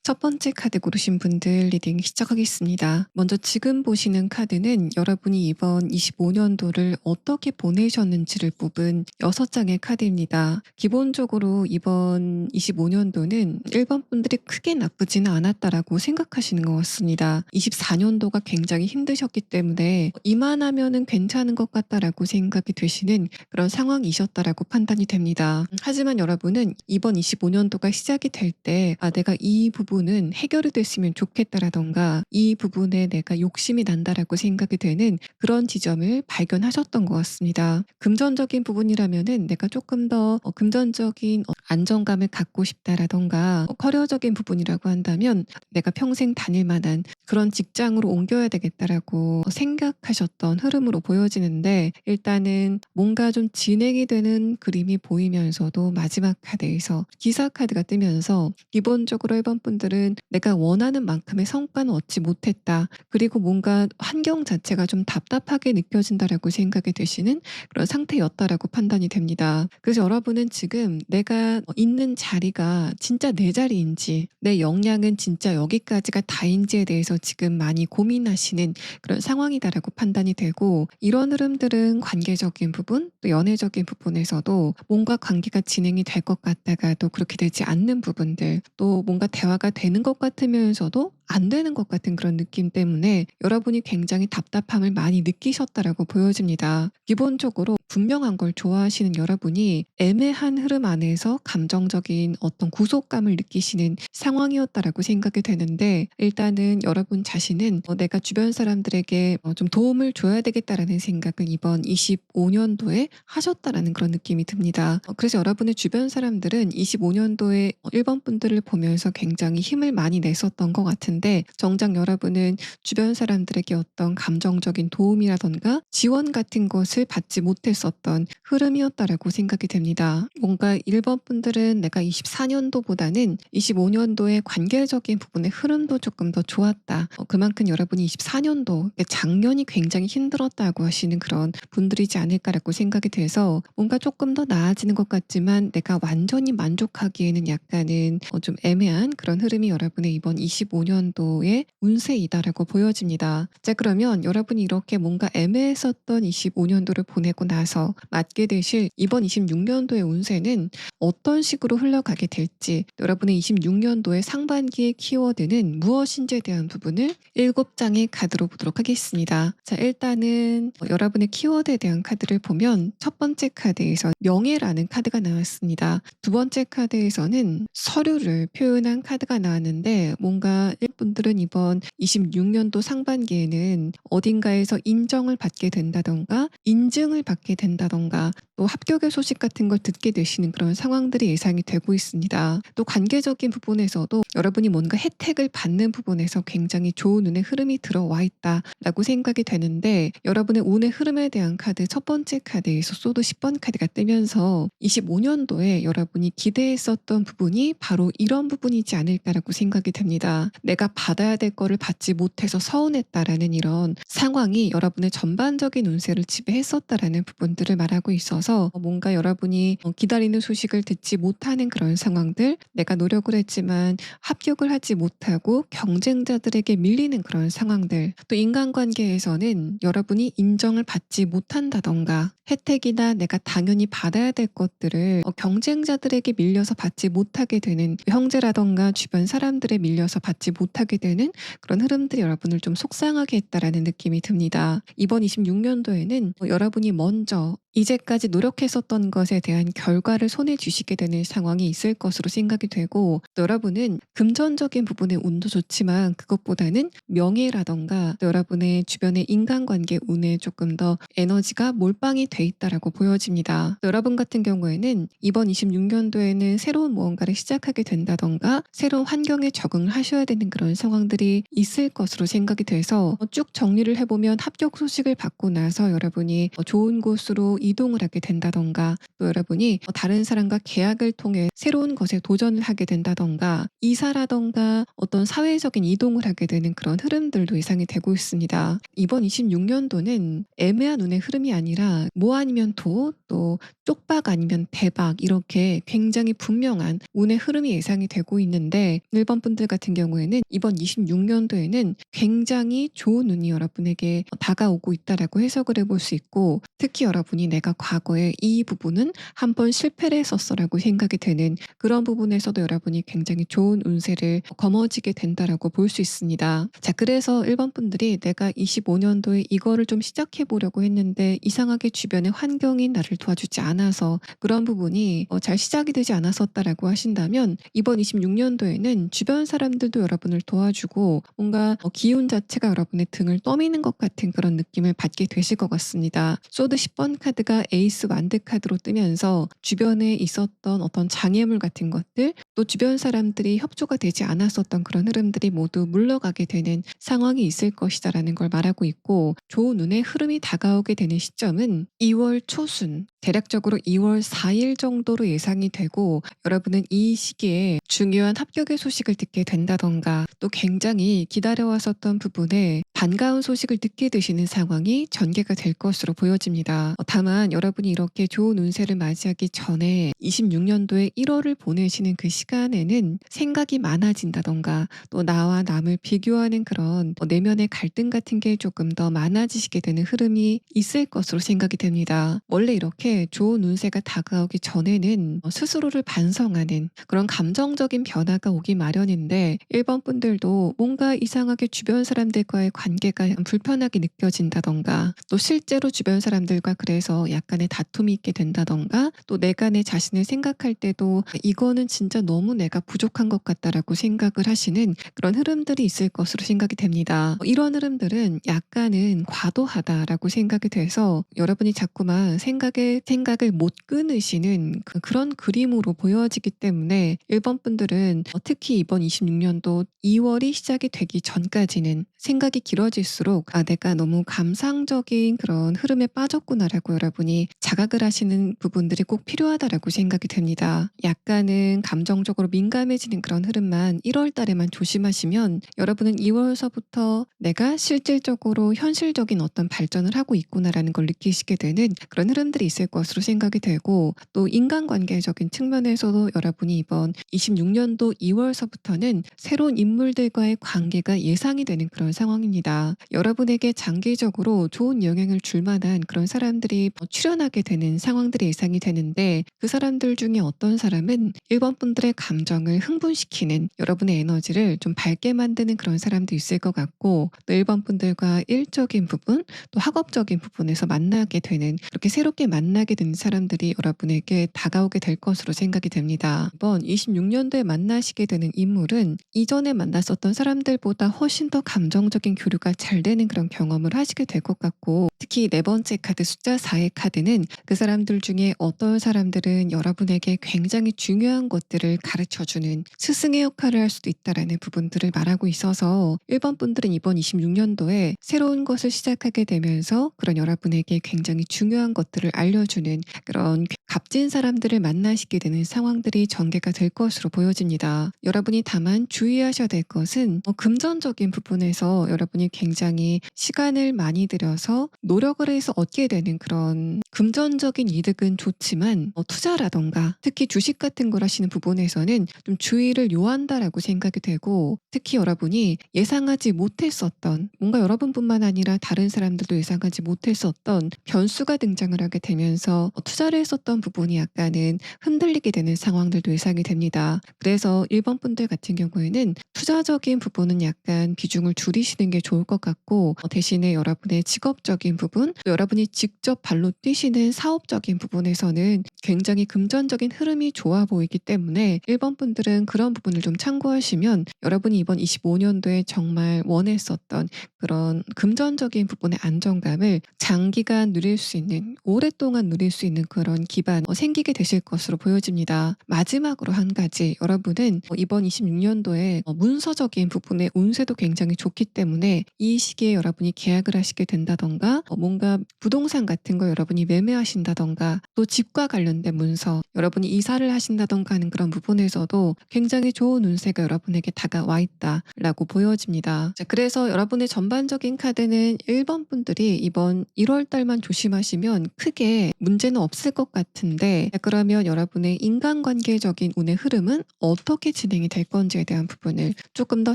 첫 번째 카드 고르신 분들 리딩 시작하겠습니다. 먼저 지금 보시는 카드는 여러분이 이번 25년도를 어떻게 보내셨는지를 뽑은 6장의 카드입니다. 기본적으로 이번 25년도는 1번 분들이 크게 나쁘지는 않았다라고 생각하시는 것 같습니다. 24년도가 굉장히 힘드셨기 때문에 이만하면은 괜찮은 것 같다라고 생각이 되시는 그런 상황이셨다라고 판단이 됩니다. 하지만 여러분은 이번 25년도가 시작이 될 때 내가 이 부분은 해결이 됐으면 좋겠다라던가 이 부분에 내가 욕심이 난다라고 생각이 되는 그런 지점을 발견하셨던 것 같습니다. 금전적인 부분이라면은 내가 조금 더 금전적인 안정감을 갖고 싶다라던가 커리어적인 부분이라고 한다면 내가 평생 다닐 만한 그런 직장으로 옮겨야 되겠다라고 생각하셨던 흐름으로 보여지는데, 일단은 뭔가 좀 진행이 되는 그림이 보이면서도 마지막 카드에서 기사 카드가 뜨면서 기본적으로 1번 분들은 내가 원하는 만큼의 성과는 얻지 못했다, 그리고 뭔가 환경 자체가 좀 답답하게 느껴진다라고 생각이 되시는 그런 상태였다라고 판단이 됩니다. 그래서 여러분은 지금 내가 있는 자리가 진짜 내 자리인지, 내 역량은 진짜 여기까지가 다인지에 대해서 지금 많이 고민하시는 그런 상황이다라고 판단이 되고, 이런 흐름들은 관계적인 부분, 또 연애적인 부분에서도 뭔가 관계가 진행이 될 것 같다가도 그렇게 되지 않는 부분들, 또 뭔가 대화가 되는 것 같으면서도 안 되는 것 같은 그런 느낌 때문에 여러분이 굉장히 답답함을 많이 느끼셨다라고 보여집니다. 기본적으로 분명한 걸 좋아하시는 여러분이 애매한 흐름 안에서 감정적인 어떤 구속감을 느끼시는 상황이었다라고 생각이 되는데, 일단은 여러분 자신은 내가 주변 사람들에게 좀 도움을 줘야 되겠다라는 생각을 이번 25년도에 하셨다라는 그런 느낌이 듭니다. 그래서 여러분의 주변 사람들은 25년도에 1번 분들을 보면서 굉장히 힘을 많이 냈었던 것 같은데, 같은데 정작 여러분은 주변 사람들에게 어떤 감정적인 도움이라던가 지원 같은 것을 받지 못했었던 흐름이었다라고 생각이 됩니다. 뭔가 1번 분들은 내가 24년도보다는 25년도의 관계적인 부분의 흐름도 조금 더 좋았다. 그만큼 여러분이 24년도, 작년이 굉장히 힘들었다고 하시는 그런 분들이지 않을까라고 생각이 돼서 뭔가 조금 더 나아지는 것 같지만 내가 완전히 만족하기에는 약간은 좀 애매한 그런 흐름이 여러분의 이번 25년도의 운세이다라고 보여집니다. 자, 그러면 여러분이 이렇게 뭔가 애매했었던 25년도를 보내고 나서 맞게 되실 이번 26년도의 운세는 어떤 식으로 흘러가게 될지, 여러분의 26년도의 상반기의 키워드는 무엇인지에 대한 부분을 7장의 카드로 보도록 하겠습니다. 자, 일단은 여러분의 키워드에 대한 카드를 보면 첫 번째 카드에서 명예라는 카드가 나왔습니다. 두 번째 카드에서는 서류를 표현한 카드가 나왔는데 뭔가 분들은 이번 26년도 상반기에는 어딘가에서 인정을 받게 된다던가 인증을 받게 된다던가 또 합격의 소식 같은 걸 듣게 되시는 그런 상황들이 예상이 되고 있습니다. 또 관계적인 부분에서도 여러분이 뭔가 혜택을 받는 부분에서 굉장히 좋은 운의 흐름이 들어와 있다라고 생각이 되는데 여러분의 운의 흐름에 대한 카드 첫 번째 카드에서 소드 10번 카드가 뜨면서 25년도에 여러분이 기대했었던 부분이 바로 이런 부분이지 않을까라고 생각이 됩니다. 내가 받아야 될 거를 받지 못해서 서운했다라는 이런 상황이 여러분의 전반적인 운세를 지배했었다라는 부분들을 말하고 있어서 뭔가 여러분이 기다리는 소식을 듣지 못하는 그런 상황들, 내가 노력을 했지만 합격을 하지 못하고 경쟁자들에게 밀리는 그런 상황들, 또 인간관계에서는 여러분이 인정을 받지 못한다던가 혜택이나 내가 당연히 받아야 될 것들을 경쟁자들에게 밀려서 받지 못하게 되는, 형제라던가 주변 사람들에 밀려서 받지 못하게 되는 그런 흐름들이 여러분을 좀 속상하게 했다라는 느낌이 듭니다. 이번 26년도에는 여러분이 먼저 이제까지 노력했었던 것에 대한 결과를 손에 쥐시게 되는 상황이 있을 것으로 생각이 되고, 또 여러분은 금전적인 부분의 운도 좋지만 그것보다는 명예라던가 또 여러분의 주변의 인간관계 운에 조금 더 에너지가 몰빵이 돼 있다라고 보여집니다. 또 여러분 같은 경우에는 이번 26년도에는 새로운 무언가를 시작하게 된다던가 새로운 환경에 적응을 하셔야 되는 그런 상황들이 있을 것으로 생각이 돼서 쭉 정리를 해보면 합격 소식을 받고 나서 여러분이 좋은 곳으로 이동을 하게 된다던가 또 여러분이 다른 사람과 계약을 통해 새로운 것에 도전을 하게 된다던가 이사라던가 어떤 사회적인 이동을 하게 되는 그런 흐름들도 예상이 되고 있습니다. 이번 26년도는 애매한 운의 흐름이 아니라 뭐 아니면 도, 또 쪽박 아니면 대박, 이렇게 굉장히 분명한 운의 흐름이 예상이 되고 있는데 1번 분들 같은 경우에는 이번 26년도에는 굉장히 좋은 운이 여러분에게 다가오고 있다라고 해석을 해볼 수 있고, 특히 여러분이 내가 과거에 이 부분은 한번 실패를 했었어라고 생각이 되는 그런 부분에서도 여러분이 굉장히 좋은 운세를 거머쥐게 된다라고 볼 수 있습니다. 자, 그래서 1번 분들이 내가 25년도에 이거를 좀 시작해 보려고 했는데 이상하게 주변의 환경이 나를 도와주지 않아서 그런 부분이 잘 시작이 되지 않았었다라고 하신다면 이번 26년도에는 주변 사람들도 여러분을 도와주고 뭔가 기운 자체가 여러분의 등을 떠미는 것 같은 그런 느낌을 받게 되실 것 같습니다. 소드 10번 카드가 에이스 완드 카드로 뜨면서 주변에 있었던 어떤 장애물 같은 것들, 또 주변 사람들이 협조가 되지 않았었던 그런 흐름들이 모두 물러가게 되는 상황이 있을 것이다라는 걸 말하고 있고, 좋은 운의 흐름이 다가오게 되는 시점은 2월 초순, 대략적으로 2월 4일 정도로 예상이 되고 여러분은 이 시기에 중요한 합격의 소식을 듣게 된다던가 또 굉장히 기다려왔었던 부분에 반가운 소식을 듣게 되시는 상황이 전개가 될 것으로 보여집니다. 다만 여러분이 이렇게 좋은 운세를 맞이하기 전에 26년도에 1월을 보내시는 그 시간에는 생각이 많아진다던가 또 나와 남을 비교하는 그런 내면의 갈등 같은 게 조금 더 많아지시게 되는 흐름이 있을 것으로 생각이 됩니다. 원래 이렇게 좋은 운세가 다가오기 전에는 스스로를 반성하는 그런 감정적인 변화가 오기 마련인데 1번 분들도 뭔가 이상하게 주변 사람들과의 관계가 불편하게 느껴진다던가 또 실제로 주변 사람들과 그래서 약간의 다툼이 있게 된다던가 또 내가 내 자신을 생각할 때도 이거는 진짜 너무 내가 부족한 것 같다라고 생각을 하시는 그런 흐름들이 있을 것으로 생각이 됩니다. 이런 흐름들은 약간은 과도하다라고 생각이 돼서 여러분이 자꾸만 생각에 생각을 못 끊으시는 그런 그림으로 보여지기 때문에 1번 분들은 특히 이번 26년도 2월이 시작이 되기 전까지는 생각이 길어질수록 '아 내가 너무 감상적인 그런 흐름에 빠졌구나.'라고 여러분이 자각을 하시는 부분들이 꼭 필요하다라고 생각이 됩니다. 약간은 감정적으로 민감해지는 그런 흐름만 1월 달에만 조심하시면 여러분은 2월서부터 '내가 실질적으로 현실적인 어떤 발전을 하고 있구나.'라는 걸 느끼시게 되는 그런 흐름들이 있을 것으로 생각이 되고, 또 인간관계적인 측면에서도 여러분이 이번 26년도 2월서부터는 새로운 인물들과의 관계가 예상이 되는 그런 상황입니다. 여러분에게 장기적으로 좋은 영향을 줄 만한 그런 사람들이 출현하게 되는 상황들이 예상이 되는데, 그 사람들 중에 어떤 사람은 1번 분들의 감정을 흥분시키는, 여러분의 에너지를 좀 밝게 만드는 그런 사람도 있을 것 같고, 또 1번 분들과 일적인 부분, 또 학업적인 부분에서 만나게 되는, 그렇게 새롭게 만나게 되는 사람들이 여러분에게 다가오게 될 것으로 생각이 됩니다. 이번 26년도에 만나시게 되는 인물은 이전에 만났었던 사람들보다 훨씬 더 감정적인 교류가 잘 되는 그런 경험을 하시게 될 것 같고, 특히 네 번째 카드 숫자 4의 카드는 그 사람들 중에 어떤 사람들은 여러분에게 굉장히 중요한 것들을 가르쳐주는 스승의 역할을 할 수도 있다라는 부분들을 말하고 있어서 1번 분들은 이번 26년도에 새로운 것을 시작하게 되면서 그런 여러분에게 굉장히 중요한 것들을 알려주는 그런 값진 사람들을 만나시게 되는 상황들이 전개가 될 것으로 보여집니다. 여러분이 다만 주의하셔야 될 것은 금전적인 부분에서 여러분이 굉장히 시간을 많이 들여서 노력을 해서 얻게 되는 그런 금전적인 이득은 좋지만 투자라던가 특히 주식 같은 걸 하시는 부분에서는 좀 주의를 요한다라고 생각이 되고, 특히 여러분이 예상하지 못했었던, 뭔가 여러분뿐만 아니라 다른 사람들도 예상하지 못했었던 변수가 등장을 하게 되면서 투자를 했었던 부분이 약간은 흔들리게 되는 상황들도 예상이 됩니다. 그래서 1번 분들 같은 경우에는 투자적인 부분은 약간 비중을 줄이시는 게 좋을 것 같고, 대신에 여러분의 직업적인 부분, 또 여러분이 직접 발로 뛰시는 사업적인 부분에서는 굉장히 금전적인 흐름이 좋아 보이기 때문에 1번 분들은 그런 부분을 좀 참고하시면 여러분이 이번 25년도에 정말 원했었던 그런 금전적인 부분의 안정감을 장기간 누릴 수 있는, 오랫동안 누릴 수 있는 그런 기반 생기게 되실 것으로 보여집니다. 마지막으로 한 가지, 여러분은 이번 26년도에 문서적인 부분의 운세도 굉장히 좋기 때문에 이 시기에 여러분이 계약을 하시게 된다던가 뭔가 부동산 같은 거 여러분이 매매하신다던가, 또 집과 관련된 문서, 여러분이 이사를 하신다던가 하는 그런 부분에서도 굉장히 좋은 운세가 여러분에게 다가와 있다라고 보여집니다. 자, 그래서 여러분의 전반적인 카드는 1번 분들이 이번 1월 달만 조심하시면 크게 문제는 없을 것 같은데, 그러면 여러분의 인간관계적인 운의 흐름은 어떻게 진행이 될 건지에 대한 부분을 조금 더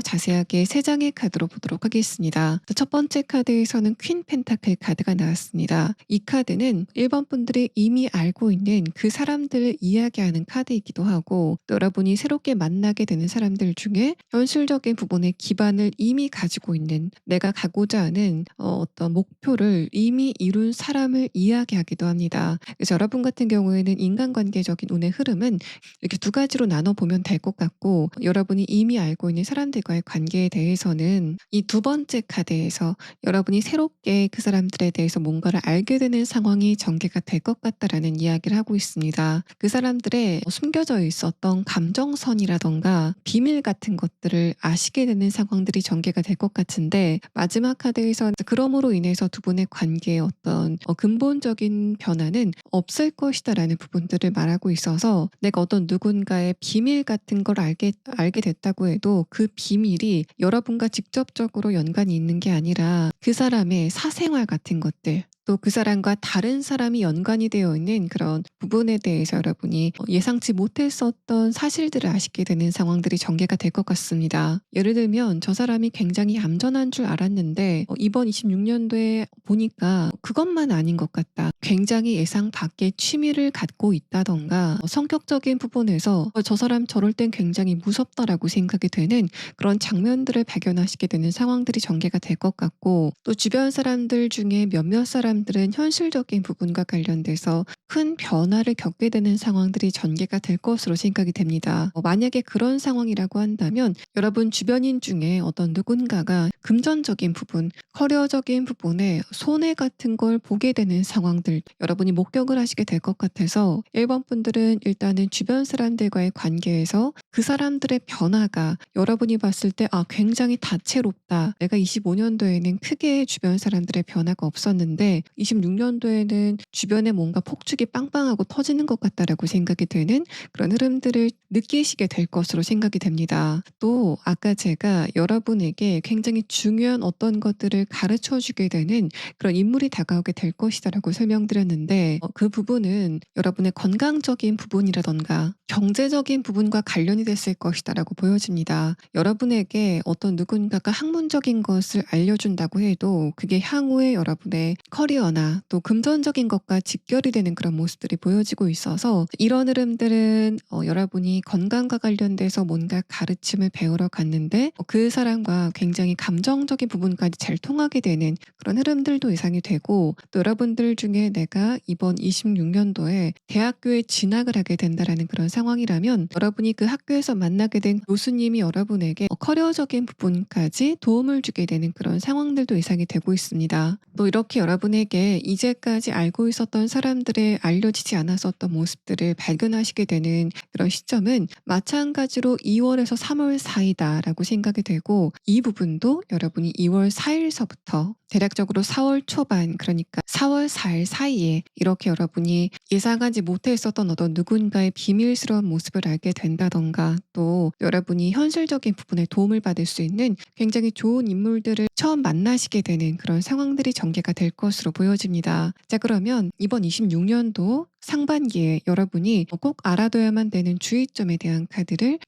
자세하게 3장의 카드로 보도록 하겠습니다. 첫 번째 카드에서는 퀸 펜타클 카드가 나왔습니다. 이 카드는 1번 분들이 이미 알고 있는 그 사람들을 이야기하는 카드이기도 하고, 또 여러분이 새롭게 만나게 되는 사람들 중에 현실적인 부분의 기반을 이미 가지고 있는, 내가 가고자 하는 어떤 목표를 이미 이룬 사람을 이야기하기도 합니다. 그래서 여러분 같은 경우에는 인간관계적인 운의 흐름은 이렇게 두 가지로 나눠보면 될 것 같고, 여러분이 이미 알고 있는 사람들과의 관계에 대해서는 이 두 번째 카드에서 여러분이 새롭게 그 사람들에 대해서 뭔가를 알게 되는 상황이 전개가 될 것 같다라는 이야기를 하고 있습니다. 그 사람들의 숨겨져 있었던 감정선이라던가 비밀 같은 것들을 아시게 되는 상황들이 전개가 될 것 같은데, 마지막 카드에서는 그럼으로 인해서 두 분의 관계에 어떤 근본적인 변화는 없을 것이다라는 부분들을 말하고 있어서, 내가 어떤 누군가의 비밀 같은 걸 알게 됐다고 해도 그 비밀이 여러분과 직접적으로 연관이 있는 게 아니라 그 사람의 사생활 같은 것들, 또 그 사람과 다른 사람이 연관이 되어 있는 그런 부분에 대해서 여러분이 예상치 못했었던 사실들을 아시게 되는 상황들이 전개가 될 것 같습니다. 예를 들면 저 사람이 굉장히 얌전한 줄 알았는데 이번 26년도에 보니까 그것만 아닌 것 같다. 굉장히 예상 밖의 취미를 갖고 있다던가, 성격적인 부분에서 저 사람 저럴 땐 굉장히 무섭다라고 생각이 되는 그런 장면들을 발견하시게 되는 상황들이 전개가 될 것 같고, 또 주변 사람들 중에 몇몇 사람 사람들은 현실적인 부분과 관련돼서 큰 변화를 겪게 되는 상황들이 전개가 될 것으로 생각이 됩니다. 만약에 그런 상황이라고 한다면 여러분 주변인 중에 어떤 누군가가 금전적인 부분, 커리어적인 부분에 손해 같은 걸 보게 되는 상황들 여러분이 목격을 하시게 될 것 같아서 1번 분들은 일단은 주변 사람들과의 관계에서 그 사람들의 변화가 여러분이 봤을 때 굉장히 다채롭다. 내가 25년도에는 크게 주변 사람들의 변화가 없었는데 26년도에는 주변에 뭔가 폭죽이 빵빵하고 터지는 것 같다라고 생각이 되는 그런 흐름들을 느끼시게 될 것으로 생각이 됩니다. 또 아까 제가 여러분에게 굉장히 중요한 어떤 것들을 가르쳐 주게 되는 그런 인물이 다가오게 될 것이다라고 설명드렸는데 그 부분은 여러분의 건강적인 부분이라던가 경제적인 부분과 관련이 됐을 것이다라고 보여집니다. 여러분에게 어떤 누군가가 학문적인 것을 알려준다고 해도 그게 향후에 여러분의 커리어나 또 금전적인 것과 직결이 되는 그런 모습들이 보여지고 있어서 이런 흐름들은 여러분이 건강과 관련돼서 뭔가 가르침을 배우러 갔는데 그 사람과 굉장히 감정적인 부분까지 잘 통하게 되는 그런 흐름들도 예상이 되고 또 여러분들 중에 내가 이번 26년도에 대학교에 진학을 하게 된다라는 그런 상황이라면 여러분이 그 학교에서 만나게 된 교수님이 여러분에게 커리어적인 부분까지 도움을 주게 되는 그런 상황들도 예상이 되고 있습니다. 또 이렇게 여러분에게 이제까지 알고 있었던 사람들의 알려지지 않았었던 모습들을 발견하시게 되는 그런 시점은 마찬가지로 2월에서 3월 사이다라고 생각이 되고 이 부분도 여러분이 2월 4일서부터 대략적으로 4월 초반 그러니까 4월 4일 사이에 이렇게 여러분이 예상하지 못했었던 어떤 누군가의 비밀스러운 모습을 알게 된다던가 또 여러분이 현실적인 부분에 도움을 받을 수 있는 굉장히 좋은 인물들을 처음 만나시게 되는 그런 상황들이 전개가 될 것으로 보여집니다. 자, 그러면 이번 26년도 상반기에 여러분이 꼭 알아둬야만 되는 주의점에 대한 카드를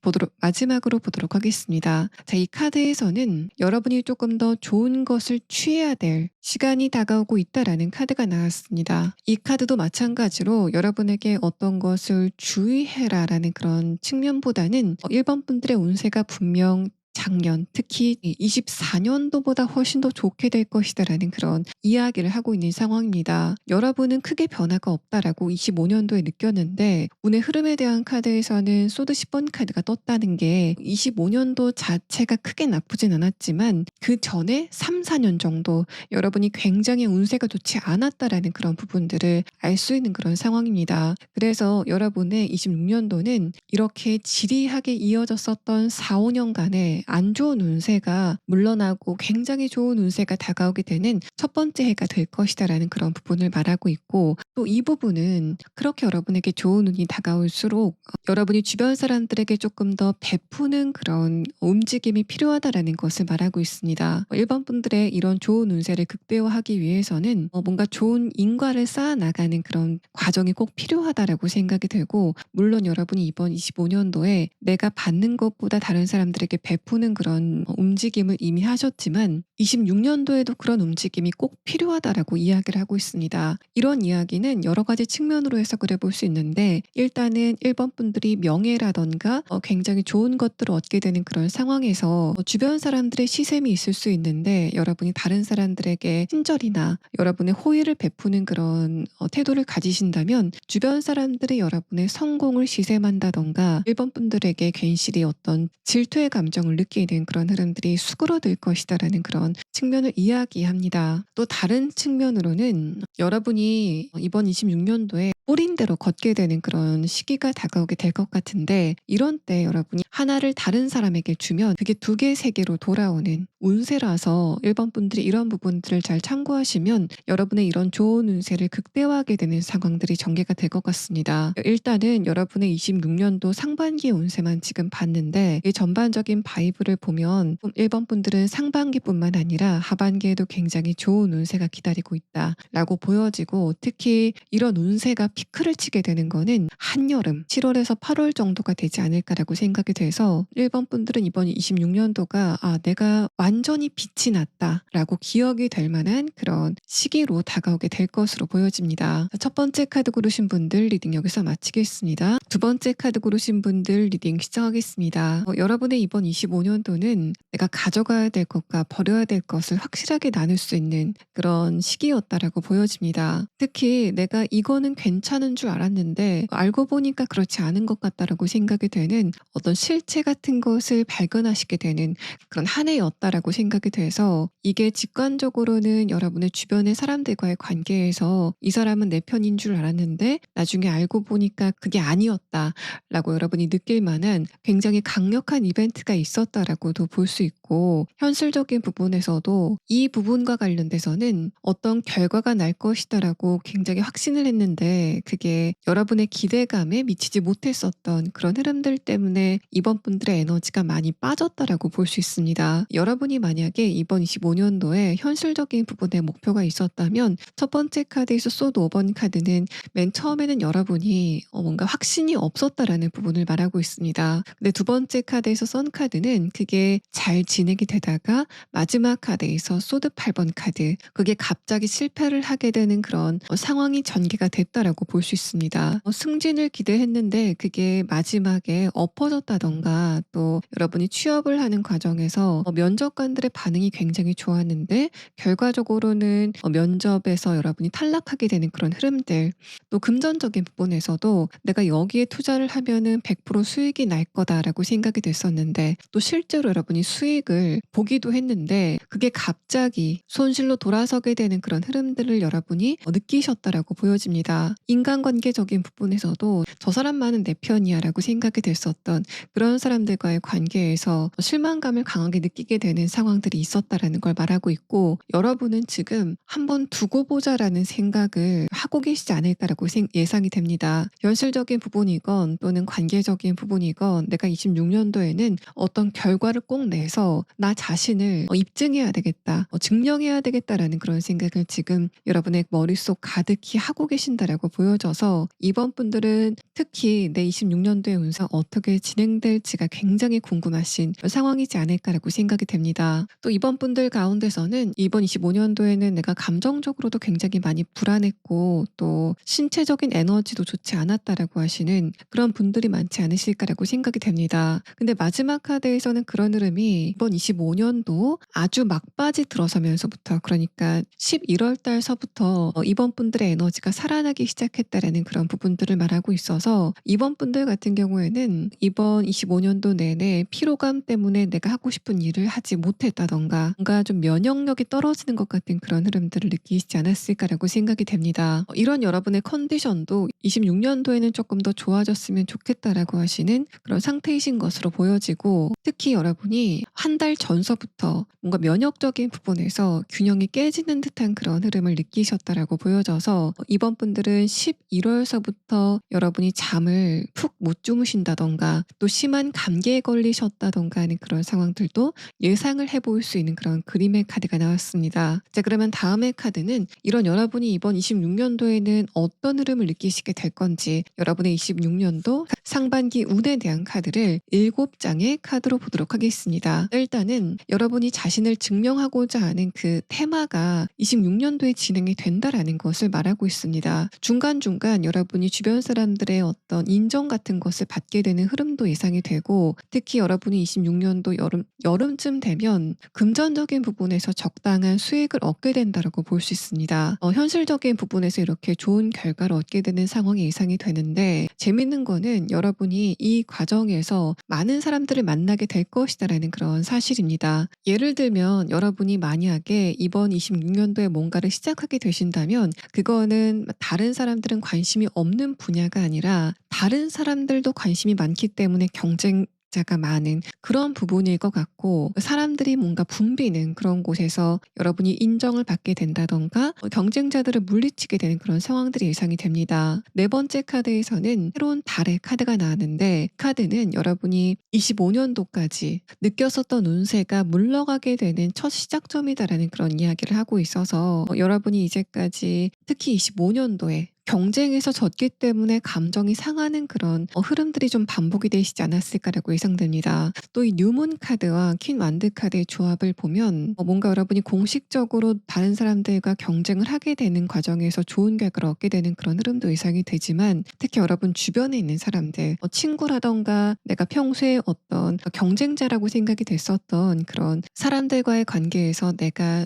마지막으로 보도록 하겠습니다. 자, 이 카드에서는 여러분이 조금 더 좋은 것을 취해야 될 시간이 다가오고 있다라는 카드가 나왔습니다. 이 카드도 마찬가지로 여러분에게 어떤 것을 주의해라라는 그런 측면보다는 1번 분들의 운세가 분명 작년, 특히 24년도보다 훨씬 더 좋게 될 것이다라는 그런 이야기를 하고 있는 상황입니다. 여러분은 크게 변화가 없다라고 25년도에 느꼈는데 운의 흐름에 대한 카드에서는 소드 10번 카드가 떴다는 게 25년도 자체가 크게 나쁘진 않았지만 그 전에 3, 4년 정도 여러분이 굉장히 운세가 좋지 않았다라는 그런 부분들을 알 수 있는 그런 상황입니다. 그래서 여러분의 26년도는 이렇게 지리하게 이어졌었던 4, 5년간의 안 좋은 운세가 물러나고 굉장히 좋은 운세가 다가오게 되는 첫 번째 해가 될 것이다라는 그런 부분을 말하고 있고 또 이 부분은 그렇게 여러분에게 좋은 운이 다가올수록 여러분이 주변 사람들에게 조금 더 베푸는 그런 움직임이 필요하다라는 것을 말하고 있습니다. 1번 분들의 이런 좋은 운세를 극대화하기 위해서는 뭔가 좋은 인과를 쌓아 나가는 그런 과정이 꼭 필요하다라고 생각이 되고 물론 여러분이 이번 25년도에 내가 받는 것보다 다른 사람들에게 베푸는 그런 움직임을 이미 하셨지만 26년도에도 그런 움직임이 꼭 필요하다라고 이야기를 하고 있습니다. 이런 이야기는 여러 가지 측면으로 해석을 해볼 수 있는데 일단은 1번 분들이 명예라던가 굉장히 좋은 것들을 얻게 되는 그런 상황에서 주변 사람들의 시샘이 있을 수 있는데 여러분이 다른 사람들에게 친절이나 여러분의 호의를 베푸는 그런 태도를 가지신다면 주변 사람들이 여러분의 성공을 시샘한다던가 1번 분들에게 괜시리 어떤 질투의 감정을 느끼는 그런 흐름들이 수그러들 것이다라는 그런 측면을 이야기합니다. 또 다른 측면으로는 여러분이 이번 26년도에 뿌린 대로 걷게 되는 그런 시기가 다가오게 될 것 같은데 이런 때 여러분이 하나를 다른 사람에게 주면 그게 2개, 3개로 돌아오는 운세라서 1번 분들이 이런 부분들을 잘 참고하시면 여러분의 이런 좋은 운세를 극대화하게 되는 상황들이 전개가 될 것 같습니다. 일단은 여러분의 26년도 상반기 운세만 지금 봤는데 이 전반적인 바이브를 보면 1번 분들은 상반기뿐만 아니라 하반기에도 굉장히 좋은 운세가 기다리고 있다라고 보여지고 특히 이런 운세가 피크를 치게 되는 거는 한여름 7월에서 8월 정도가 되지 않을까라고 생각이 돼서 1번 분들은 이번 26년도가 내가 완전히 빛이 났다라고 기억이 될 만한 그런 시기로 다가오게 될 것으로 보여집니다. 첫 번째 카드 고르신 분들 리딩 여기서 마치겠습니다. 두 번째 카드 고르신 분들 리딩 시작하겠습니다. 여러분의 이번 25년도는 내가 가져가야 될 것과 버려야 될 것을 확실하게 나눌 수 있는 그런 시기였다라고 보여집니다. 특히 내가 이거는 괜찮은 줄 알았는데 알고 보니까 그렇지 않은 것 같다라고 생각이 되는 어떤 실체 같은 것을 발견하시게 되는 그런 한 해였다라고 생각이 돼서 이게 직관적으로는 여러분의 주변의 사람들과의 관계에서 이 사람은 내 편인 줄 알았는데 나중에 알고 보니까 그게 아니었다라고 여러분이 느낄 만한 굉장히 강력한 이벤트가 있었다라고도 볼 수 있고, 현실적인 부분에서도 이 부분과 관련돼서는 어떤 결과가 날 것이다라고 굉장히 확신을 했는데 그게 여러분의 기대감에 미치지 못했었던 그런 흐름들 때문에 이번 분들의 에너지가 많이 빠졌다라고 볼 수 있습니다. 여러분이 만약에 이번 25년도에 현실적인 부분에 목표가 있었다면 첫 번째 카드에서 소드 5번 카드는 맨 처음에는 여러분이 뭔가 확신이 없었다라는 부분을 말하고 있습니다. 근데 두 번째 카드에서 선 카드는 그게 잘 진행이 되다가 마지막 카드에서 소드 8번 카드, 그게 갑자기 실패를 하게 되는 그런 상황이 전개가 됐다라고 볼 수 있습니다. 승진을 기대했는데 그게 마지막에 엎어졌다던가, 또 여러분이 취업을 하는 과정에서 면접관들의 반응이 굉장히 좋았는데 결과적으로는 면접에서 여러분이 탈락하게 되는 그런 흐름들, 또 금전적인 부분에서도 내가 여기에 투자를 하면은 100% 수익이 날 거다라고 생각이 됐었는데 또 실제로 여러분이 수익을 보기도 했는데 그게 갑자기 손실로 돌아서게 되는 그런 흐름들을 여러분이 느끼셨다라고 보여집니다. 인간관계적인 부분에서도 저 사람만은 내 편이야 라고 생각이 됐었던 그런 사람들과의 관계에서 실망감을 강하게 느끼게 되는 상황들이 있었다라는 걸 말하고 있고, 여러분은 지금 한번 두고 보자라는 생각을 하고 계시지 않을까라고 예상이 됩니다. 현실적인 부분이건 또는 관계적인 부분이건 내가 26년도에는 어떤 결과를 꼭 내서 나 자신을 입증해야 되겠다, 증명해야 되겠다라는 그런 생각을 지금 여러분의 머릿속 가득히 하고 계신다라고 보여져서 이번 분들은 특히 내 26년도의 운세가 어떻게 진행될지가 굉장히 궁금하신 상황이지 않을까라고 생각이 됩니다. 또 이번 분들 가운데서는 이번 25년도에는 내가 감정적으로도 굉장히 많이 불안했고 또 신체적인 에너지도 좋지 않았다라고 하시는 그런 분들이 많지 않으실까라고 생각이 됩니다. 근데 마지막 카드에서는 그런 흐름이 이번 25년도 아주 막바지 들어서면서부터, 그러니까 11월 달서부터 이번 분들의 에너지가 살아나기 시작했다라는 그런 부분들을 말하고 있어서 이번 분들 같은 경우에는 이번 25년도 내내 피로감 때문에 내가 하고 싶은 일을 하지 못했다던가 뭔가 좀 면역력이 떨어지는 것 같은 그런 흐름들을 느끼시지 않았을까라고 생각이 됩니다. 이런 여러분의 컨디션도 26년도에는 조금 더 좋아졌으면 좋겠다라고 하시는 그런 상태이신 것으로 보여지고, 특히 여러분이 한 달 전서부터 뭔가 면역적인 부분에서 균형이 깨지는 듯한 그런 흐름을 느끼셨다라고 보여져서 이번 분들은 11월서부터 여러분이 잠을 푹 못 주무신다던가 또 심한 감기에 걸리셨다던가 하는 그런 상황들도 예상을 해볼 수 있는 그런 그림의 카드가 나왔습니다. 자, 그러면 다음의 카드는 이런 여러분이 이번 26년도에는 어떤 흐름을 느끼시게 될 건지 여러분의 26년도 상반기 운에 대한 카드를 7장의 카드로 보도록 하겠습니다. 일단은 여러분이 자신을 증명하고자 하는 그 테마가 26년도에 진행이 된다라는 것을 말하고 있습니다. 중간중간 여러분이 주변 사람들의 어떤 인정 같은 것을 받게 되는 흐름도 예상이 되고, 특히 여러분이 26년도 여름쯤 되면 금전적인 부분에서 적당한 수익을 얻게 된다라고 볼 수 있습니다. 현실적인 부분에서 이렇게 좋은 결과를 얻게 되는 상황이 예상이 되는데, 재밌는 거는 여러분이 이 과정에서 많은 사람들을 만나게 될 것이다라는 그런 사실입니다. 예를 들면 여러분이 만약에 이번 26년도에 뭔가를 시작하게 되신다면 그거는 다른 사람들은 관심이 없는 분야가 아니라 다른 사람들도 관심이 많기 때문에 경쟁자가 많은 그런 부분일 것 같고, 사람들이 뭔가 붐비는 그런 곳에서 여러분이 인정을 받게 된다던가 경쟁자들을 물리치게 되는 그런 상황들이 예상이 됩니다. 네 번째 카드에서는 새로운 달의 카드가 나왔는데, 카드는 여러분이 25년도까지 느꼈었던 운세가 물러가게 되는 첫 시작점이다라는 그런 이야기를 하고 있어서 여러분이 이제까지 특히 25년도에 경쟁에서 졌기 때문에 감정이 상하는 그런 흐름들이 좀 반복이 되시지 않았을까라고 예상됩니다. 또 이 뉴문 카드와 퀸 완드 카드의 조합을 보면 뭔가 여러분이 공식적으로 다른 사람들과 경쟁을 하게 되는 과정에서 좋은 결과를 얻게 되는 그런 흐름도 예상이 되지만, 특히 여러분 주변에 있는 사람들, 친구라던가 내가 평소에 어떤 경쟁자라고 생각이 됐었던 그런 사람들과의 관계에서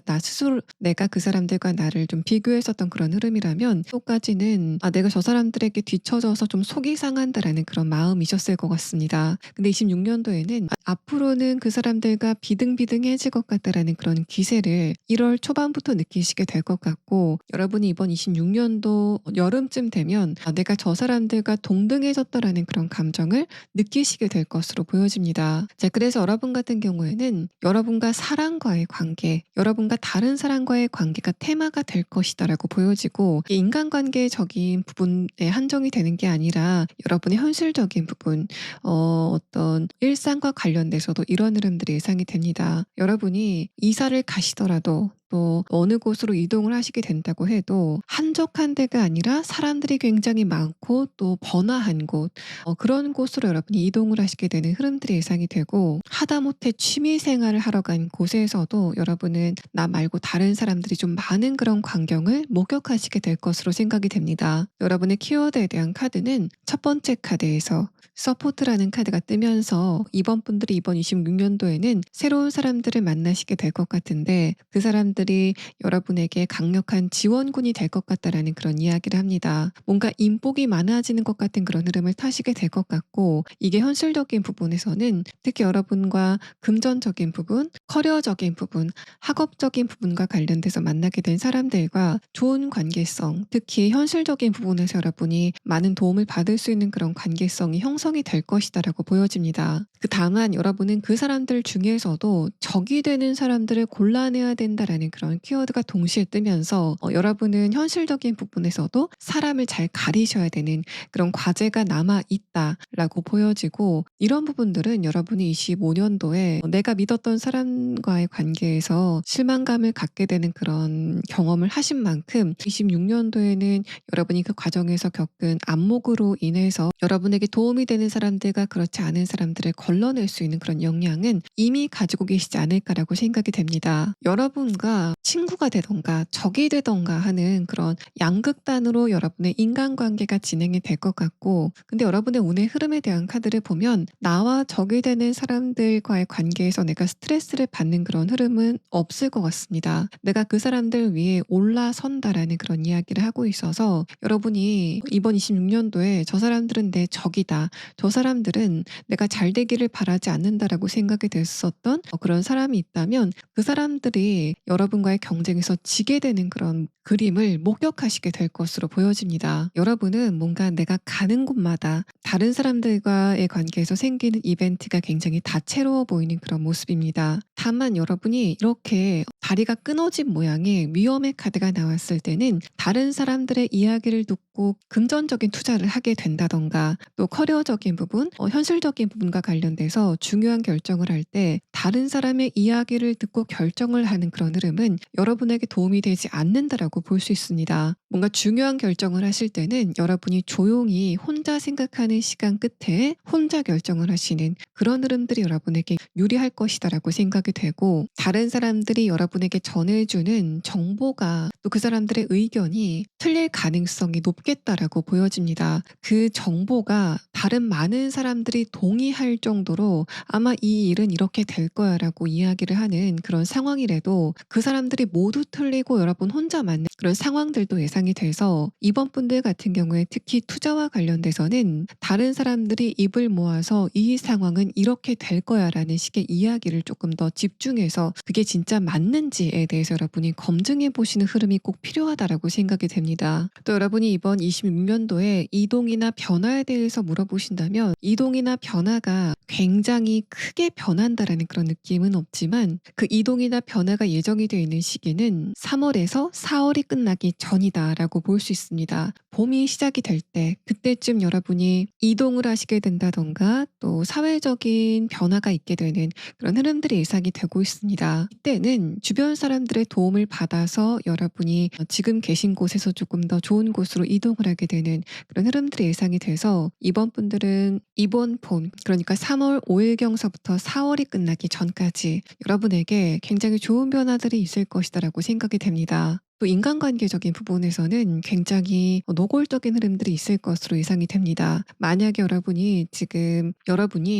나 스스로 내가 그 사람들과 나를 좀 비교했었던 그런 흐름이라면, 또까지는 내가 저 사람들에게 뒤처져서 좀 속이 상한다라는 그런 마음이셨을 것 같습니다. 근데 26년도에는 앞으로는 그 사람들과 비등비등해질 것 같다라는 그런 기세를 1월 초반부터 느끼시게 될 것 같고, 여러분이 이번 26년도 여름쯤 되면 내가 저 사람들과 동등해졌다라는 그런 감정을 느끼시게 될 것으로 보여집니다. 자, 그래서 여러분 같은 경우에는 여러분과 사랑과의 관계, 여러분과 다른 사람과의 관계가 테마가 될 것이다라고 보여지고, 인간관계적인 부분에 한정이 되는 게 아니라 여러분의 현실적인 부분, 어떤 일상과 관련돼서도 이런 흐름들이 예상이 됩니다. 여러분이 이사를 가시더라도, 또 어느 곳으로 이동을 하시게 된다고 해도 한적한 데가 아니라 사람들이 굉장히 많고 또 번화한 곳, 그런 곳으로 여러분이 이동을 하시게 되는 흐름들이 예상이 되고, 하다못해 취미 생활을 하러 간 곳에서도 여러분은 나 말고 다른 사람들이 좀 많은 그런 광경을 목격하시게 될 것으로 생각이 됩니다. 여러분의 키워드에 대한 카드는 첫 번째 카드에서 서포트라는 카드가 뜨면서 이번 분들이 이번 26년도에는 새로운 사람들을 만나시게 될 것 같은데, 그 사람들이 여러분에게 강력한 지원군이 될 것 같다라는 그런 이야기를 합니다. 뭔가 인복이 많아지는 것 같은 그런 흐름을 타시게 될 것 같고, 이게 현실적인 부분에서는 특히 여러분과 금전적인 부분, 커리어적인 부분, 학업적인 부분과 관련돼서 만나게 된 사람들과 좋은 관계성, 특히 현실적인 부분에서 여러분이 많은 도움을 받을 수 있는 그런 관계성이 형성이 될 것이다라고 보여집니다. 다만 여러분은 그 사람들 중에서도 적이 되는 사람들을 골라내야 된다라는 그런 키워드가 동시에 뜨면서, 여러분은 현실적인 부분에서도 사람을 잘 가리셔야 되는 그런 과제가 남아 있다라고 보여지고, 이런 부분들은 여러분이 25년도에 내가 믿었던 사람과의 관계에서 실망감을 갖게 되는 그런 경험을 하신 만큼 26년도에는 여러분이 그 과정에서 겪은 안목으로 인해서 여러분에게 도움이 되는 사람들과 그렇지 않은 사람들을 걸러낼 수 있는 그런 역량은 이미 가지고 계시지 않을까라고 생각이 됩니다. 여러분과 친구가 되던가 적이 되던가 하는 그런 양극단으로 여러분의 인간관계가 진행이 될 것 같고, 근데 여러분의 운의 흐름에 대한 카드를 보면 나와 적이 되는 사람들과의 관계에서 내가 스트레스를 받는 그런 흐름은 없을 것 같습니다. 내가 그 사람들 위에 올라선다라는 그런 이야기를 하고 있어서, 여러분이 이번 26년도에 저 사람들은 내 적이다, 저 사람들은 내가 잘 되기를 바라지 않는다라고 생각이 됐었던 그런 사람이 있다면, 그 사람들이 여러분과의 경쟁에서 지게 되는 그런 그림을 목격하시게 될 것으로 보여집니다. 여러분은 뭔가 내가 가는 곳마다 다른 사람들과의 관계에서 생기는 이벤트가 굉장히 다채로워 보이는 그런 모습입니다. 다만 여러분이 이렇게 다리가 끊어진 모양의 위험의 카드가 나왔을 때는 다른 사람들의 이야기를 듣고 금전적인 투자를 하게 된다던가, 또 커리어적인 부분, 현실적인 부분과 관련돼서 중요한 결정을 할 때 다른 사람의 이야기를 듣고 결정을 하는 그런 흐름은 여러분에게 도움이 되지 않는다라고 볼 수 있습니다. 뭔가 중요한 결정을 하실 때는 여러분이 조용히 혼자 생각하는 시간 끝에 혼자 결정을 하시는 그런 흐름들이 여러분에게 유리할 것이다라고 생각이 되고, 다른 사람들이 여러분에게 전해주는 정보가 또 그 사람들의 의견이 틀릴 가능성이 높겠다라고 보여집니다. 그 정보가 다른 많은 사람들이 동의할 정도로 아마 이 일은 이렇게 될 거야 라고 이야기를 하는 그런 상황이라도 그 사람들이 모두 틀리고 여러분 혼자 맞는 그런 상황들도 예상이 돼서, 이번 분들 같은 경우에 특히 투자와 관련돼서는 다른 사람들이 입을 모아서 이 상황은 이렇게 될 거야 라는 식의 이야기를 조금 더 집중해서 그게 진짜 맞는지에 대해서 여러분이 검증해 보시는 흐름이 꼭 필요하다라고 생각이 됩니다. 또 여러분이 이번 26년도에 이동이나 변화에 대해서 물어보시는 보신다면 이동이나 변화가 굉장히 크게 변한다라는 그런 느낌은 없지만 그 이동이나 변화가 예정이 되어 있는 시기는 3월에서 4월이 끝나기 전이다라고 볼 수 있습니다. 봄이 시작이 될 때 그때쯤 여러분이 이동을 하시게 된다던가 또 사회적인 변화가 있게 되는 그런 흐름들이 예상이 되고 있습니다. 이때는 주변 사람들의 도움을 받아서 여러분이 지금 계신 곳에서 조금 더 좋은 곳으로 이동을 하게 되는 그런 흐름들이 예상이 돼서 이번 분들은 이번 봄 그러니까 3월 5일경서부터 4월이 끝나기 전까지 여러분에게 굉장히 좋은 변화들이 있을 것이다라고 생각이 됩니다. 또 인간관계적인 부분에서는 굉장히 노골적인 흐름들이 있을 것으로 예상이 됩니다. 만약에 여러분이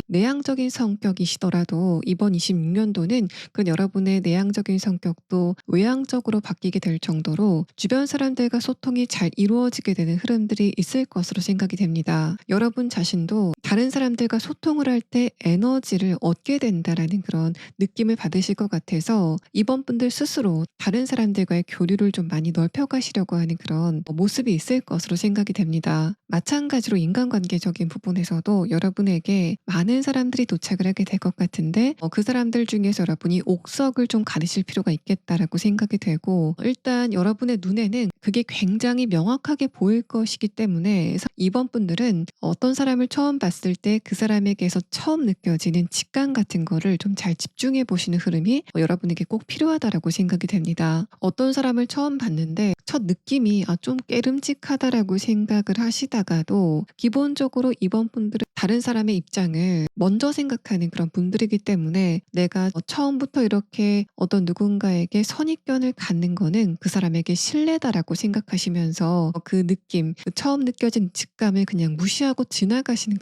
내향적인 성격이시더라도 이번 26년도는 그 여러분의 내향적인 성격도 외향적으로 바뀌게 될 정도로 주변 사람들과 소통이 잘 이루어지게 되는 흐름들이 있을 것으로 생각이 됩니다. 여러분 자신도 다른 사람들과 소통을 할 때 에너지를 얻게 된다라는 그런 느낌을 받으실 것 같아서 이번 분들 스스로 다른 사람들과의 교류를 좀 많이 넓혀가시려고 하는 그런 모습이 있을 것으로 생각이 됩니다. 마찬가지로 인간관계적인 부분에서도 여러분에게 많은 사람들이 도착을 하게 될 것 같은데 그 사람들 중에서 여러분이 옥석을 좀 가리실 필요가 있겠다라고 생각이 되고 일단 여러분의 눈에는 그게 굉장히 명확하게 보일 것이기 때문에 이번 분들은 어떤 사람을 처음 봤을 때 그 사람에게서 처음 느껴지는 직감 같은 거를 좀 잘 집중해 보시는 흐름이 여러분에게 꼭 필요하다라고 생각이 됩니다. 어떤 사람을 처음 봤는데 첫 느낌이 좀 깨름직하다라고 생각을 하시다가도 기본적으로 이번 분들은 다른 사람의 입장을 먼저 생각하는 그런 분들이기 때문에 내가 처음부터 이렇게 어떤 누군가에게 선입견을 갖는 거는 그 사람에게 신뢰다라고 생각하시면서 그 느낌, 그 처음 느껴진 직감을 그냥 무시하고 지나가시는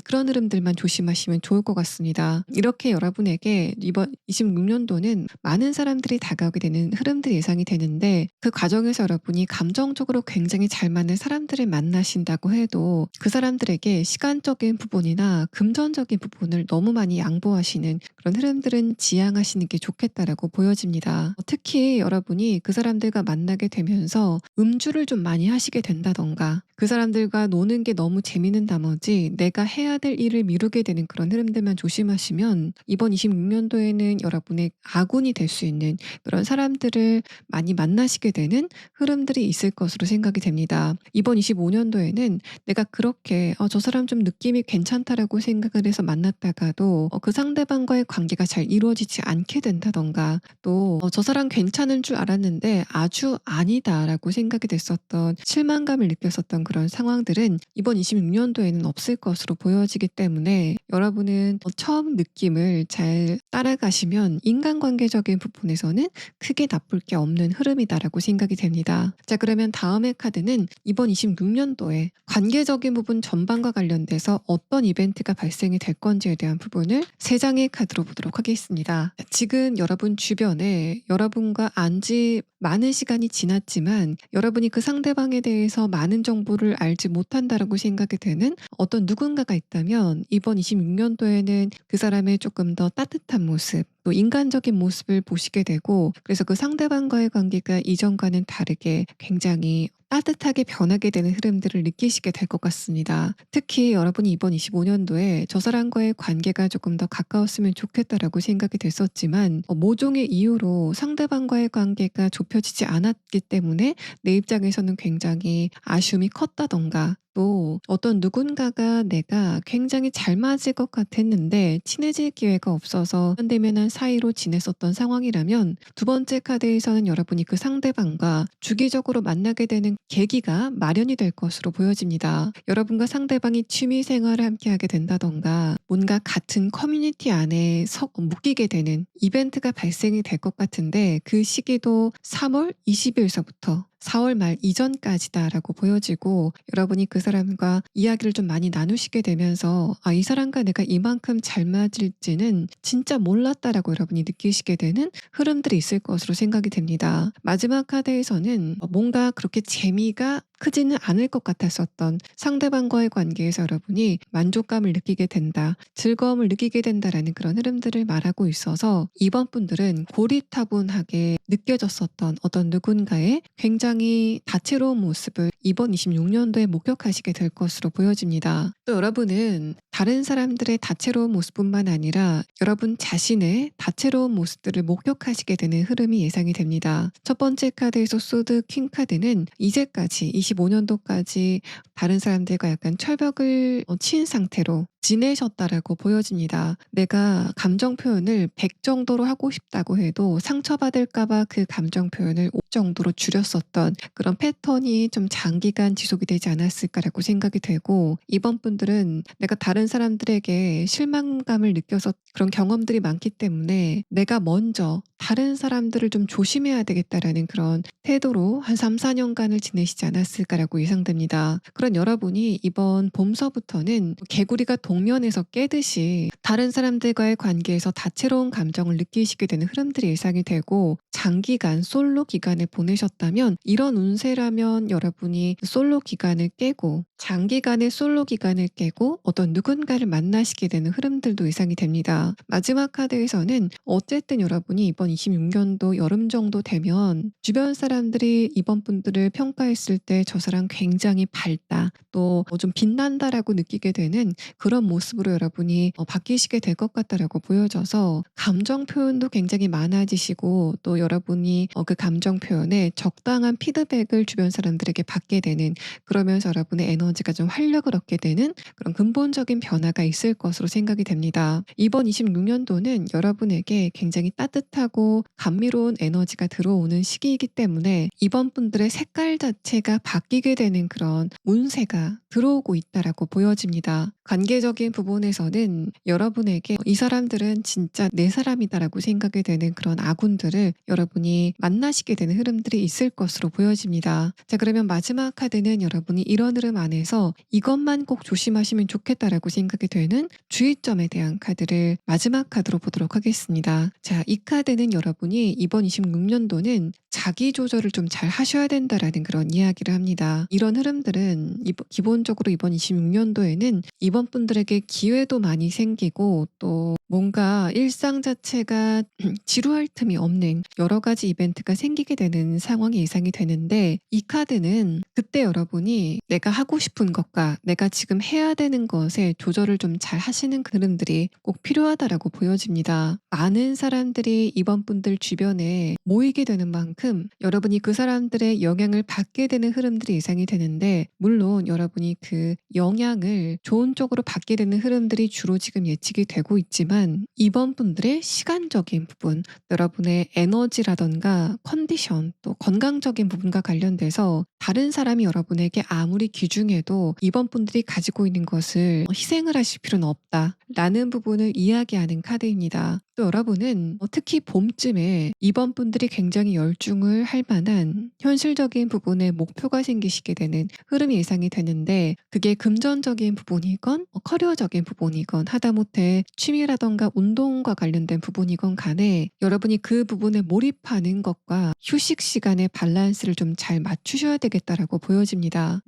그런 흐름들만 조심하시면 좋을 것 같습니다. 이렇게 여러분에게 이번 26년도는 많은 사람들이 다가오게 되는 흐름들이 예상이 되는데 그 과정에서 여러분이 감정적으로 굉장히 잘 맞는 사람들을 만나신다고 해도 그 사람들에게 시간적인 부분이나 금전적인 부분을 너무 많이 양보하시는 그런 흐름들은 지양하시는 게 좋겠다라고 보여집니다. 특히 여러분이 그 사람들과 만나게 되면서 음주를 좀 많이 하시게 된다던가 그 사람들과 노는 게 너무 재미있는 나머지 내가 해야 될 일을 미루게 되는 그런 흐름들만 조심하시면 이번 26년도에는 여러분의 아군이 될 수 있는 그런 사람들을 많이 만나시게 되는 흐름들이 있을 것으로 생각이 됩니다. 이번 25년도에는 내가 그렇게 저 사람 좀 느낌이 괜찮다라고 생각을 해서 만났다가도 그 상대방과의 관계가 잘 이루어지지 않게 된다던가 또 저 사람 괜찮은 줄 알았는데 아주 아니다라고 생각이 됐었던 실망감을 느꼈었던 그런 상황들은 이번 26년도에는 없을 것으로 보여지기 때문에 여러분은 처음 느낌을 잘 따라가시면 인간관계적인 부분에서는 크게 나쁠 게 없는 흐름이다라고 생각이 됩니다. 자, 그러면 다음의 카드는 이번 26년도에 관계적인 부분 전반과 관련돼서 어떤 이벤트가 발생이 될 건지에 대한 부분을 3장의 카드로 보도록 하겠습니다. 지금 여러분 주변에 여러분과 안지 많은 시간이 지났지만 여러분이 그 상대방에 대해서 많은 정보를 알지 못한다라고 생각이 되는 어떤 누군가가 있다면 이번 26년도에는 그 사람의 조금 더 따뜻한 모습 또 인간적인 모습을 보시게 되고 그래서 그 상대방과의 관계가 이전과는 다르게 굉장히 따뜻하게 변하게 되는 흐름들을 느끼시게 될 것 같습니다. 특히 여러분이 이번 25년도에 저 사람과의 관계가 조금 더 가까웠으면 좋겠다라고 생각이 됐었지만 모종의 이유로 상대방과의 관계가 좁혀지지 않았기 때문에 내 입장에서는 굉장히 아쉬움이 컸다던가 또 어떤 누군가가 내가 굉장히 잘 맞을 것 같았는데 친해질 기회가 없어서 현대면한 사이로 지냈었던 상황이라면 두 번째 카드에서는 여러분이 그 상대방과 주기적으로 만나게 되는 계기가 마련이 될 것으로 보여집니다. 여러분과 상대방이 취미 생활을 함께 하게 된다던가 뭔가 같은 커뮤니티 안에 묶이게 되는 이벤트가 발생이 될 것 같은데 그 시기도 3월 20일서부터 4월 말 이전까지다라고 보여지고 여러분이 그 사람과 이야기를 좀 많이 나누시게 되면서 이 사람과 내가 이만큼 잘 맞을지는 진짜 몰랐다라고 여러분이 느끼시게 되는 흐름들이 있을 것으로 생각이 됩니다. 마지막 카드에서는 뭔가 그렇게 재미가 크지는 않을 것 같았었던 상대방과의 관계에서 여러분이 만족감을 느끼게 된다, 즐거움을 느끼게 된다라는 그런 흐름들을 말하고 있어서 이번 분들은 고리타분하게 느껴졌었던 어떤 누군가의 굉장히 다채로운 모습을 이번 26년도에 목격하시게 될 것으로 보여집니다. 또 여러분은 다른 사람들의 다채로운 모습뿐만 아니라 여러분 자신의 다채로운 모습들을 목격하시게 되는 흐름이 예상이 됩니다. 첫 번째 카드에서 소드 퀸 카드는 이제까지 25년도까지 다른 사람들과 약간 철벽을 친 상태로 지내셨다라고 보여집니다. 내가 감정 표현을 100 정도로 하고 싶다고 해도 상처받을까 봐 그 감정 표현을 5 정도로 줄였었던 그런 패턴이 좀 장기간 지속이 되지 않았을까라고 생각이 되고, 이번 분들은 내가 다른 사람들에게 실망감을 느껴서 그런 경험들이 많기 때문에 내가 먼저 다른 사람들을 좀 조심해야 되겠다라는 그런 태도로 한 3-4년간을 지내시지 않았을까라고 예상됩니다. 그런 여러분이 이번 봄서부터는 개구리가 동면에서 깨듯이 다른 사람들과의 관계에서 다채로운 감정을 느끼시게 되는 흐름들이 예상이 되고, 장기간 솔로 기간을 보내셨다면 이런 운세라면 여러분이 솔로 기간을 깨고 장기간의 솔로 기간을 깨고 어떤 누군가를 만나시게 되는 흐름들도 예상이 됩니다. 마지막 카드에서는 어쨌든 여러분이 이번 26년도 여름 정도 되면 주변 사람들이 이번 분들을 평가했을 때 저 사람 굉장히 밝다, 또 좀 빛난다라고 느끼게 되는 그런 모습으로 여러분이 바뀌시게 될 것 같다라고 보여져서, 감정 표현도 굉장히 많아지시고 또 여러분이 그 감정 표현에 적당한 피드백을 주변 사람들에게 받게 되는, 그러면서 여러분의 에너지가 좀 활력을 얻게 되는 그런 근본적인 변화가 있을 것으로 생각이 됩니다. 이번 26년도는 여러분에게 굉장히 따뜻하고 감미로운 에너지가 들어오는 시기이기 때문에 이번 분들의 색깔 자체가 바뀌게 되는 그런 운세가 들어오고 있다라고 보여집니다. 관계적인 부분에서는 여러분에게 이 사람들은 진짜 내 사람이다라고 생각이 되는 그런 아군들을 여러분이 만나시게 되는 흐름들이 있을 것으로 보여집니다. 자, 그러면 마지막 카드는 여러분이 이런 흐름 안에서 이것만 꼭 조심하시면 좋겠다라고 생각이 되는 주의점에 대한 카드를 마지막 카드로 보도록 하겠습니다. 자, 이 카드는 여러분이 이번 26년도는 자기 조절을 좀 잘 하셔야 된다라는 그런 이야기를 합니다. 이런 흐름들은 기본적으로 이번 26년도에는 이번 분들에게 기회도 많이 생기고 또 뭔가 일상 자체가 지루할 틈이 없는 여러 가지 이벤트가 생기게 되는 상황이 예상이 되는데, 이 카드는 그때 여러분이 내가 하고 싶은 것과 내가 지금 해야 되는 것에 조절을 좀 잘 하시는 흐름들이 꼭 필요하다라고 보여집니다. 많은 사람들이 이번 분들 주변에 모이게 되는 만큼 여러분이 그 사람들의 영향을 받게 되는 흐름들이 예상이 되는데, 물론 여러분이 그 영향을 좋은 쪽으로 받게 되는 흐름들이 주로 지금 예측이 되고 있지만, 이번 분들의 시간적인 부분, 여러분의 에너지라던가 컨디션, 또 건강적인 부분과 관련돼서 다른 사람이 여러분에게 아무리 귀중해도 이번 분들이 가지고 있는 것을 희생을 하실 필요는 없다라는 부분을 이야기하는 카드입니다. 또 여러분은 특히 봄쯤에 이번 분들이 굉장히 열중을 할 만한 현실적인 부분에 목표가 생기시게 되는 흐름이 예상이 되는데, 그게 금전적인 부분이건 커리어적인 부분이건 하다못해 취미라던가 운동과 관련된 부분이건 간에 여러분이 그 부분에 몰입하는 것과 휴식 시간의 밸런스를 좀 잘 맞추셔야 되겠다라고 보여집니다.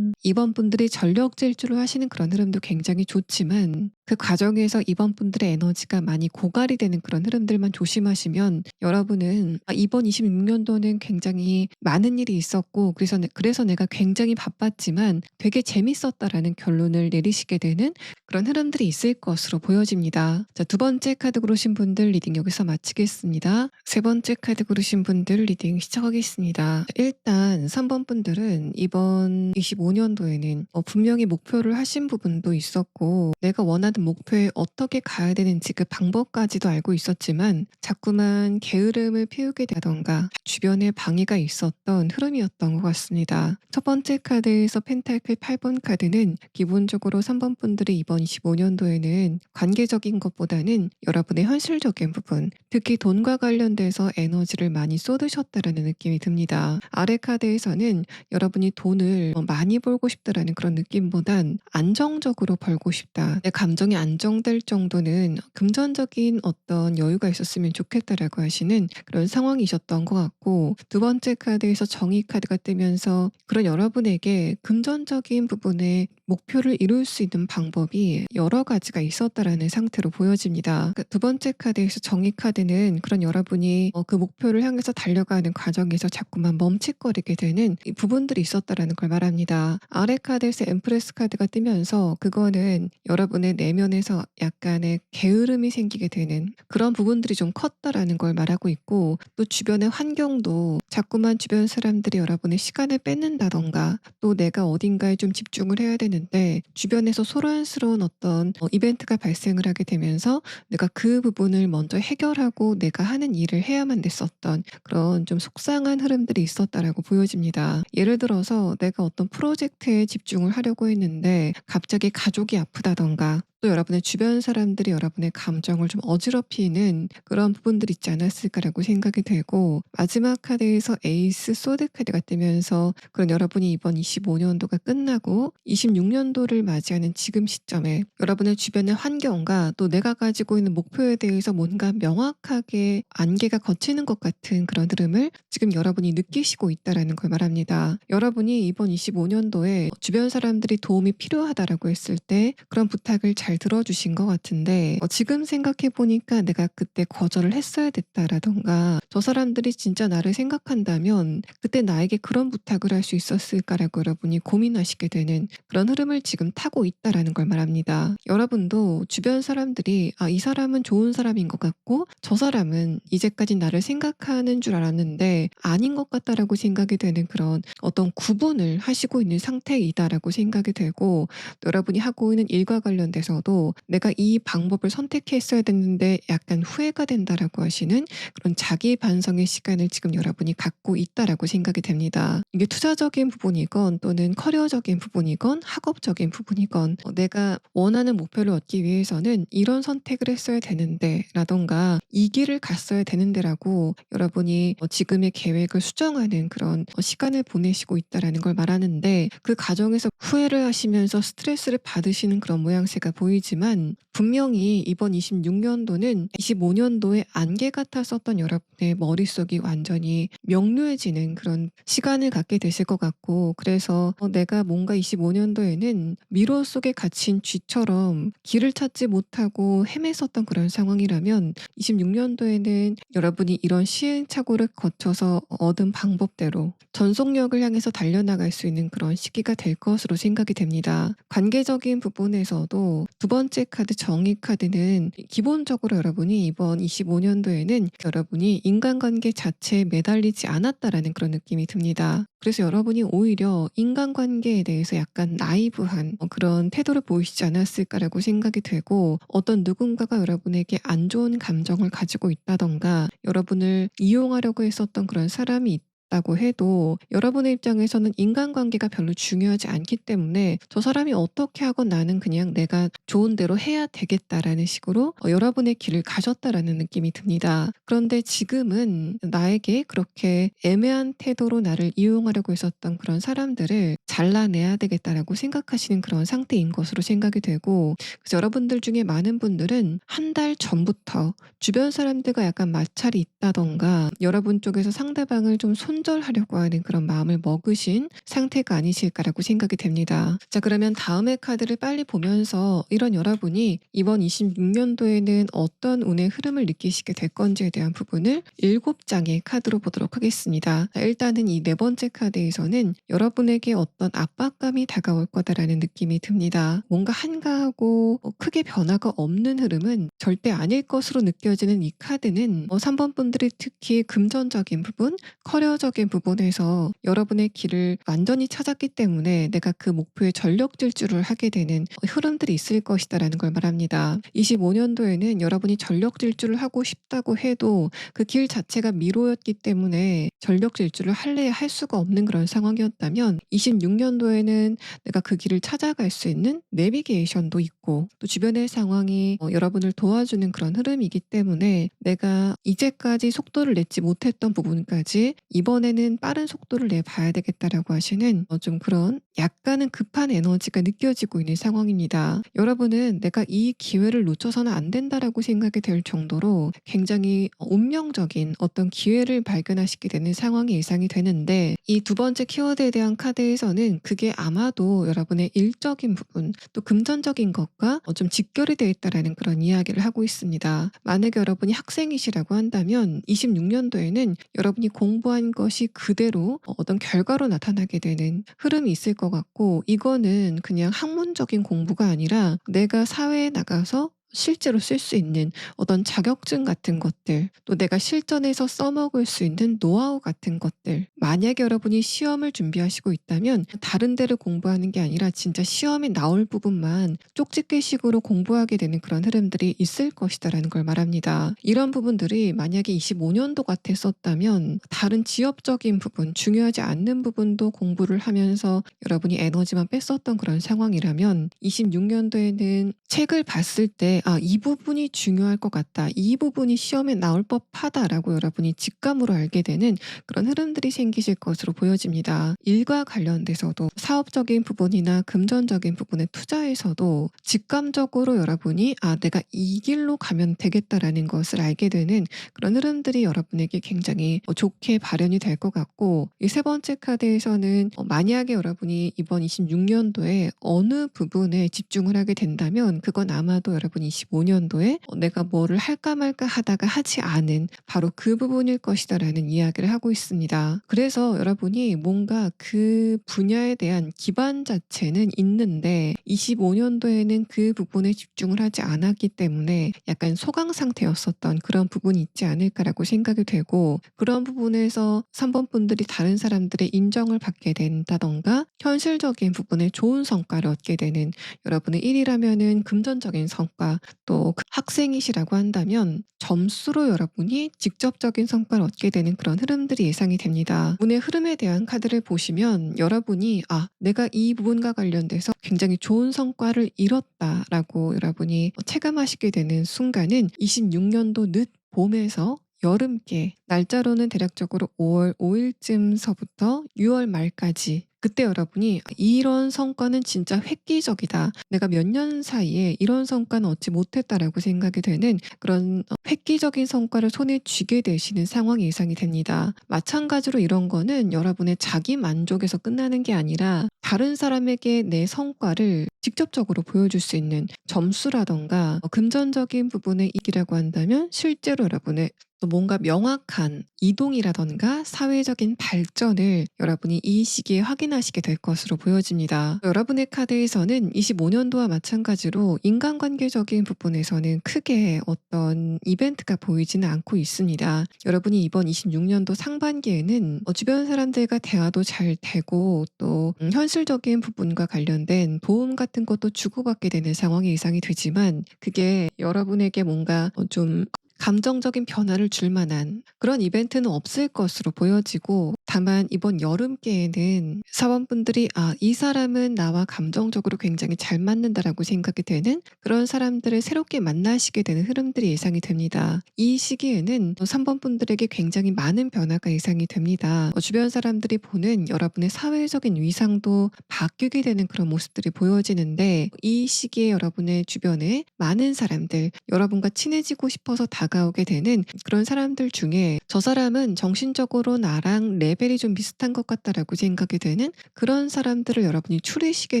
이번 분들이 전력 질주를 하시는 그런 흐름도 굉장히 좋지만 그 과정에서 이번 분들의 에너지가 많이 고갈이 되는 그런 흐름들만 조심하시면 여러분은 이번 26년도는 굉장히 많은 일이 있었고 그래서 내가 굉장히 바빴지만 되게 재밌었다라는 결론을 내리시게 되는 그런 흐름들이 있을 것으로 보여집니다. 자, 두 번째 카드 고르신 분들 리딩 여기서 마치겠습니다. 세 번째 카드 고르신 분들 리딩 시작하겠습니다. 일단 3번 분들은 이번 25년도에는 분명히 목표를 하신 부분도 있었고 내가 원하는 목표에 어떻게 가야 되는지 그 방법까지도 알고 있었지만 자꾸만 게으름을 피우게 되던가 주변에 방해가 있었던 흐름이었던 것 같습니다. 첫 번째 카드에서 펜타클 8번 카드는 기본적으로 3번 분들이 이번 25년도에는 관계적인 것보다는 여러분의 현실적인 부분, 특히 돈과 관련돼서 에너지를 많이 쏟으셨다라는 느낌이 듭니다. 아래 카드에서는 여러분이 돈을 많이 벌고 싶다라는 그런 느낌보단 안정적으로 벌고 싶다, 내 감정이 안정될 정도는 금전적인 어떤 여유가 있었으면 좋겠다라고 하시는 그런 상황이셨던 것 같고, 두 번째 카드에서 정의 카드가 뜨면서 그런 여러분에게 금전적인 부분에 목표를 이룰 수 있는 방법이 여러 가지가 있었다라는 상태로 보여집니다. 두 번째 카드에서 정의 카드는 그런 여러분이 그 목표를 향해서 달려가는 과정에서 자꾸만 멈칫거리게 되는 이 부분들이 있었다라는 걸 말합니다. 아래 카드에서 엠프레스 카드가 뜨면서 그거는 여러분의 내면에서 약간의 게으름이 생기게 되는 그런 부분들이 좀 컸다라는 걸 말하고 있고, 또 주변의 환경도 자꾸만 주변 사람들이 여러분의 시간을 뺏는다던가, 또 내가 어딘가에 좀 집중을 해야 되는데 주변에서 소란스러운 어떤 이벤트가 발생을 하게 되면서 내가 그 부분을 먼저 해결하고 내가 하는 일을 해야만 됐었던 그런 좀 속상한 흐름들이 있었다라고 보여집니다. 예를 들어서 내가 어떤 프로젝트에 집중을 하려고 했는데 갑자기 가족이 아프다던가, 또 여러분의 주변 사람들이 여러분의 감정을 좀 어지럽히는 그런 부분들이 있지 않았을까라고 생각이 되고, 마지막 카드에서 에이스 소드 카드가 뜨면서 그런 여러분이 이번 25년도가 끝나고 26년도를 맞이하는 지금 시점에 여러분의 주변의 환경과 또 내가 가지고 있는 목표에 대해서 뭔가 명확하게 안개가 걷히는 것 같은 그런 흐름을 지금 여러분이 느끼시고 있다라는 걸 말합니다. 여러분이 이번 25년도에 주변 사람들이 도움이 필요하다라고 했을 때 그런 부탁을 잘 들어주신 것 같은데, 지금 생각해 보니까 내가 그때 거절을 했어야 됐다라던가, 저 사람들이 진짜 나를 생각한다면 그때 나에게 그런 부탁을 할 수 있었을까라고 여러분이 고민하시게 되는 그런 흐름을 지금 타고 있다라는 걸 말합니다. 여러분도 주변 사람들이 이 사람은 좋은 사람인 것 같고 저 사람은 이제까지 나를 생각하는 줄 알았는데 아닌 것 같다라고 생각이 되는 그런 어떤 구분을 하시고 있는 상태이다라고 생각이 되고, 또 여러분이 하고 있는 일과 관련돼서도 내가 이 방법을 선택했어야 됐는데 약간 후회가 된다라고 하시는 그런 자기 반성의 시간을 지금 여러분이 갖고 있다라고 생각이 됩니다. 이게 투자적인 부분이건 또는 커리어적인 부분이건 학업적인 부분이건 내가 원하는 목표를 얻기 위해서는 이런 선택을 했어야 되는데 라던가 이 길을 갔어야 되는데라고 여러분이 지금의 계획을 수정하는 그런 시간을 보내시고 있다라는 걸 말하는데, 그 과정에서 후회를 하시면서 스트레스를 받으시는 그런 모양새가 보이지만 분명히 이번 26년도는 25년도의 안개 같았었던 여러분의 머릿속이 완전히 명료해지는 그런 시간을 갖게 되실 것 같고, 그래서 내가 뭔가 25년도에는 미로 속에 갇힌 쥐처럼 길을 찾지 못하고 헤맸었던 그런 상황이라면 26년도에는 여러분이 이런 시행착오를 거쳐서 얻은 방법대로 전속력을 향해서 달려나갈 수 있는 그런 시기가 될 것으로 생각이 됩니다. 관계적인 부분에서도 두 번째 카드 정의 카드는 기본적으로 여러분이 이번 25년도에는 여러분이 인간관계 자체에 매달리지 않았다라는 그런 느낌이 듭니다. 그래서 여러분이 오히려 인간관계에 대해서 약간 나이브한 그런 태도를 보이시지 않았을까라고 생각이 되고, 어떤 누군가가 여러분에게 안 좋은 감정을 가지고 있다던가 여러분을 이용하려고 했었던 그런 사람이 다고 해도 여러분의 입장에서는 인간관계가 별로 중요하지 않기 때문에 저 사람이 어떻게 하건 나는 그냥 내가 좋은 대로 해야 되겠다라는 식으로 여러분의 길을 가셨다라는 느낌이 듭니다. 그런데 지금은 나에게 그렇게 애매한 태도로 나를 이용하려고 했었던 그런 사람들을 잘라내야 되겠다라고 생각하시는 그런 상태인 것으로 생각이 되고, 그래서 여러분들 중에 많은 분들은 한 달 전부터 주변 사람들과 약간 마찰이 있다던가 여러분 쪽에서 상대방을 좀 손절하려고 하는 그런 마음을 먹으신 상태가 아니실까라고 생각이 됩니다. 자, 그러면 다음의 카드를 빨리 보면서 이런 여러분이 이번 26년도에는 어떤 운의 흐름을 느끼시게 될 건지에 대한 부분을 7장의 카드로 보도록 하겠습니다. 자, 일단은 이 네 번째 카드에서는 여러분에게 어떤 압박감이 다가올 거다라는 느낌이 듭니다. 뭔가 한가하고 크게 변화가 없는 흐름은 절대 아닐 것으로 느껴지는 이 카드는 3번 분들이 특히 금전적인 부분, 커리어적인 부분에서 여러분의 길을 완전히 찾았기 때문에 내가 그 목표에 전력 질주를 하게 되는 흐름들이 있을 것이다라는 걸 말합니다. 25년도에는 여러분이 전력 질주를 하고 싶다고 해도 그 길 자체가 미로였기 때문에 전력 질주를 할래야 할 수가 없는 그런 상황이었다면 26년도에는 내가 그 길을 찾아갈 수 있는 내비게이션도 있고 되고 또 주변의 상황이 여러분을 도와주는 그런 흐름이기 때문에 내가 이제까지 속도를 내지 못했던 부분까지 이번에는 빠른 속도를 내봐야 되겠다라고 하시는 좀 그런 약간은 급한 에너지가 느껴지고 있는 상황입니다. 여러분은 내가 이 기회를 놓쳐서는 안 된다라고 생각이 될 정도로 굉장히 운명적인 어떤 기회를 발견하시게 되는 상황이 예상이 되는데, 이 두 번째 키워드에 대한 카드에서는 그게 아마도 여러분의 일적인 부분 또 금전적인 것과 좀 직결이 되어 있다라는 그런 이야기를 하고 있습니다. 만약에 여러분이 학생이시라고 한다면 26년도에는 여러분이 공부한 것이 그대로 어떤 결과로 나타나게 되는 흐름이 있을 것 같고, 이거는 그냥 학문적인 공부가 아니라 내가 사회에 나가서 실제로 쓸 수 있는 어떤 자격증 같은 것들, 또 내가 실전에서 써먹을 수 있는 노하우 같은 것들, 만약에 여러분이 시험을 준비하시고 있다면 다른 데를 공부하는 게 아니라 진짜 시험에 나올 부분만 쪽집게식으로 공부하게 되는 그런 흐름들이 있을 것이다라는 걸 말합니다. 이런 부분들이 만약에 25년도 같았었다면 다른 지엽적인 부분, 중요하지 않는 부분도 공부를 하면서 여러분이 에너지만 뺐었던 그런 상황이라면 26년도에는 책을 봤을 때 이 부분이 중요할 것 같다, 이 부분이 시험에 나올 법하다라고 여러분이 직감으로 알게 되는 그런 흐름들이 생기실 것으로 보여집니다. 일과 관련돼서도 사업적인 부분이나 금전적인 부분의 투자에서도 직감적으로 여러분이 내가 이 길로 가면 되겠다라는 것을 알게 되는 그런 흐름들이 여러분에게 굉장히 좋게 발현이 될 것 같고, 이 세 번째 카드에서는 만약에 여러분이 이번 26년도에 어느 부분에 집중을 하게 된다면 그건 아마도 여러분이 25년도에 내가 뭐를 할까 말까 하다가 하지 않은 바로 그 부분일 것이다라는 이야기를 하고 있습니다. 그래서 여러분이 뭔가 그 분야에 대한 기반 자체는 있는데 25년도에는 그 부분에 집중을 하지 않았기 때문에 약간 소강 상태였었던 그런 부분이 있지 않을까라고 생각이 되고, 그런 부분에서 3번 분들이 다른 사람들의 인정을 받게 된다던가 현실적인 부분에 좋은 성과를 얻게 되는, 여러분의 1이라면은 금전적인 성과, 또 학생이시라고 한다면 점수로 여러분이 직접적인 성과를 얻게 되는 그런 흐름들이 예상이 됩니다. 운의 흐름에 대한 카드를 보시면 여러분이 내가 이 부분과 관련돼서 굉장히 좋은 성과를 이뤘다라고 여러분이 체감하시게 되는 순간은 26년도 늦 봄에서 여름께, 날짜로는 대략적으로 5월 5일쯤서부터 6월 말까지, 그때 여러분이 이런 성과는 진짜 획기적이다, 내가 몇 년 사이에 이런 성과는 얻지 못했다라고 생각이 되는 그런 획기적인 성과를 손에 쥐게 되시는 상황이 예상이 됩니다. 마찬가지로 이런 거는 여러분의 자기 만족에서 끝나는 게 아니라 다른 사람에게 내 성과를 직접적으로 보여줄 수 있는 점수라던가 금전적인 부분의 이익이라고 한다면 실제로 여러분의 또 뭔가 명확한 이동이라던가 사회적인 발전을 여러분이 이 시기에 확인하시게 될 것으로 보여집니다. 여러분의 카드에서는 25년도와 마찬가지로 인간관계적인 부분에서는 크게 어떤 이벤트가 보이지는 않고 있습니다. 여러분이 이번 26년도 상반기에는 주변 사람들과 대화도 잘 되고 또 현실적인 부분과 관련된 도움 같은 것도 주고받게 되는 상황이 예상이 되지만, 그게 여러분에게 뭔가 좀 감정적인 변화를 줄 만한 그런 이벤트는 없을 것으로 보여지고, 다만 이번 여름께에는 사원분들이 이 사람은 나와 감정적으로 굉장히 잘 맞는다라고 생각이 되는 그런 사람들을 새롭게 만나시게 되는 흐름들이 예상이 됩니다. 이 시기에는 3번 분들에게 굉장히 많은 변화가 예상이 됩니다. 주변 사람들이 보는 여러분의 사회적인 위상도 바뀌게 되는 그런 모습들이 보여지는데, 이 시기에 여러분의 주변에 많은 사람들, 여러분과 친해지고 싶어서 다가오게 되는 그런 사람들 중에 저 사람은 정신적으로 나랑 레벨이 좀 비슷한 것 같다라고 생각이 되는 그런 사람들을 여러분이 추리시게